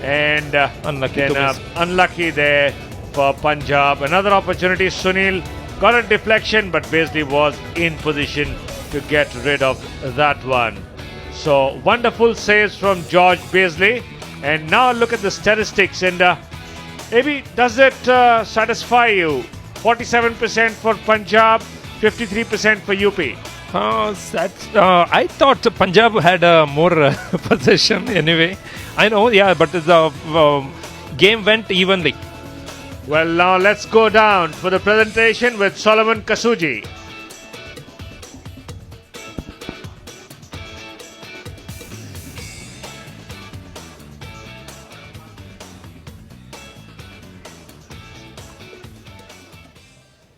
and unlucky there for Punjab. Another opportunity, Sunil got a deflection, but Beasley was in position to get rid of that one. So wonderful saves from George Beasley. And now look at the statistics. And maybe does it satisfy you? 47% for Punjab, 53% for UP. I thought Punjab had more possession anyway. I know, yeah, but the game went evenly. Well, now let's go down for the presentation with Solomon Kasuji.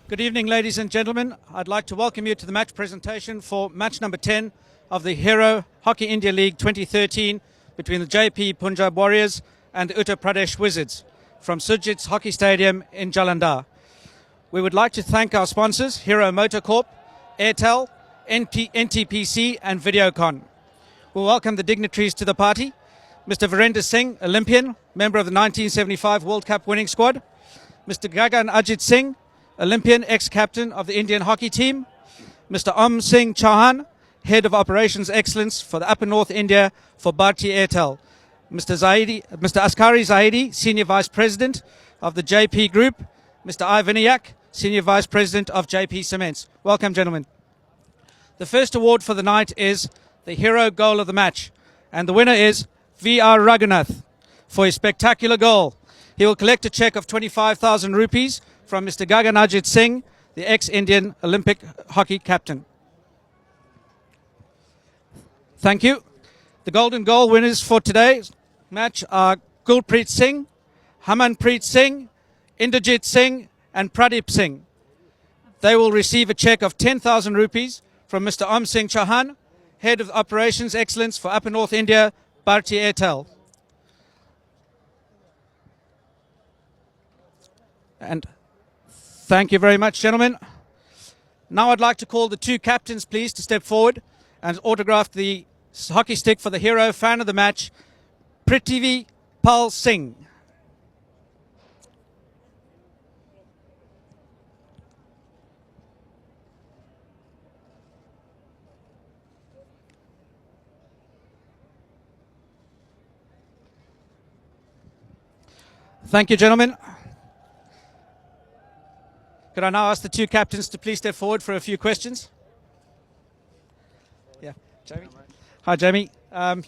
Good evening, ladies and gentlemen. I'd like to welcome you to the match presentation for match number 10 of the Hero Hockey India League 2013 between the Jaypee Punjab Warriors and the Uttar Pradesh Wizards from Sujit's Hockey Stadium in Jalandhar. We would like to thank our sponsors, Hero Motor Corp, Airtel, NTPC and Videocon. We'll welcome the dignitaries to the party. Mr. Virender Singh, Olympian, member of the 1975 World Cup winning squad. Mr. Gagan Ajit Singh, Olympian, ex-captain of the Indian hockey team. Mr. Om Singh Chauhan, Head of Operations Excellence for the Upper North India for Bharti Airtel. Mr. Askari Zahidi, Senior Vice President of the JP Group. Mr. Ivaniak, Senior Vice President of JP Cements. Welcome, gentlemen. The first award for the night is the Hero Goal of the Match. And the winner is VR Raghunath for his spectacular goal. He will collect a cheque of 25,000 rupees from Mr. Gagan Ajit Singh, the ex-Indian Olympic hockey captain. Thank you. The Golden Goal winners for today's match are Gulpreet Singh, Hamanpreet Singh, Inderjit Singh and Pradeep Singh. They will receive a cheque of 10,000 rupees from Mr. Om Singh Chauhan, Head of Operations Excellence for Upper North India, Bharti Airtel. And thank you very much, gentlemen. Now I'd like to call the two captains, please, to step forward and autograph the hockey stick for the Hero fan of the match, Prithvi Pal Singh. Thank you, gentlemen. Could I now ask the two captains to please step forward for a few questions? Yeah, Jamie. Hi, Jamie.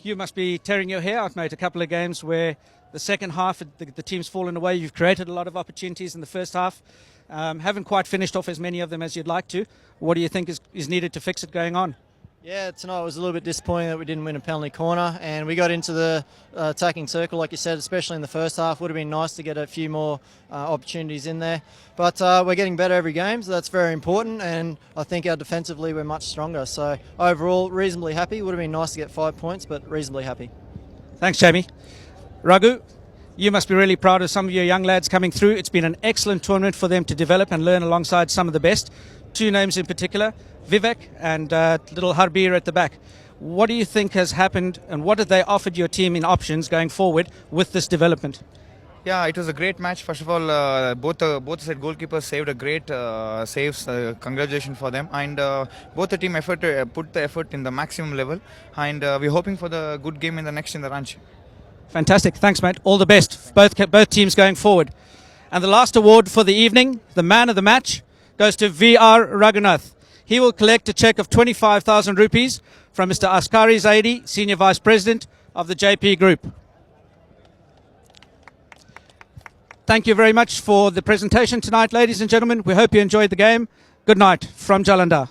You must be tearing your hair out, mate. A couple of games where the second half, the team's fallen away. You've created a lot of opportunities in the first half. Haven't quite finished off as many of them as you'd like to. What do you think is needed to fix it going on? Yeah, tonight was a little bit disappointing that we didn't win a penalty corner, and we got into the attacking circle, like you said, especially in the first half. Would have been nice to get a few more opportunities in there. But we're getting better every game, so that's very important, and I think our defensively we're much stronger. So overall, reasonably happy. Would have been nice to get 5 points, but reasonably happy. Thanks, Jamie. Raghu, you must be really proud of some of your young lads coming through. It's been an excellent tournament for them to develop and learn alongside some of the best. Two names in particular, Vivek and little Harbir at the back. What do you think has happened and what have they offered your team in options going forward with this development? Yeah, it was a great match. First of all, both side goalkeepers saved a great saves. Congratulations for them. And both the team put the effort in the maximum level. And we're hoping for the good game in the ranch. Fantastic. Thanks, mate. All the best. Both teams going forward. And the last award for the evening, the man of the match, goes to VR Raghunath. He will collect a cheque of 25,000 rupees from Mr. Askari Zaidi, Senior Vice President of the JP Group. Thank you very much for the presentation tonight, ladies and gentlemen. We hope you enjoyed the game. Good night from Jalandhar.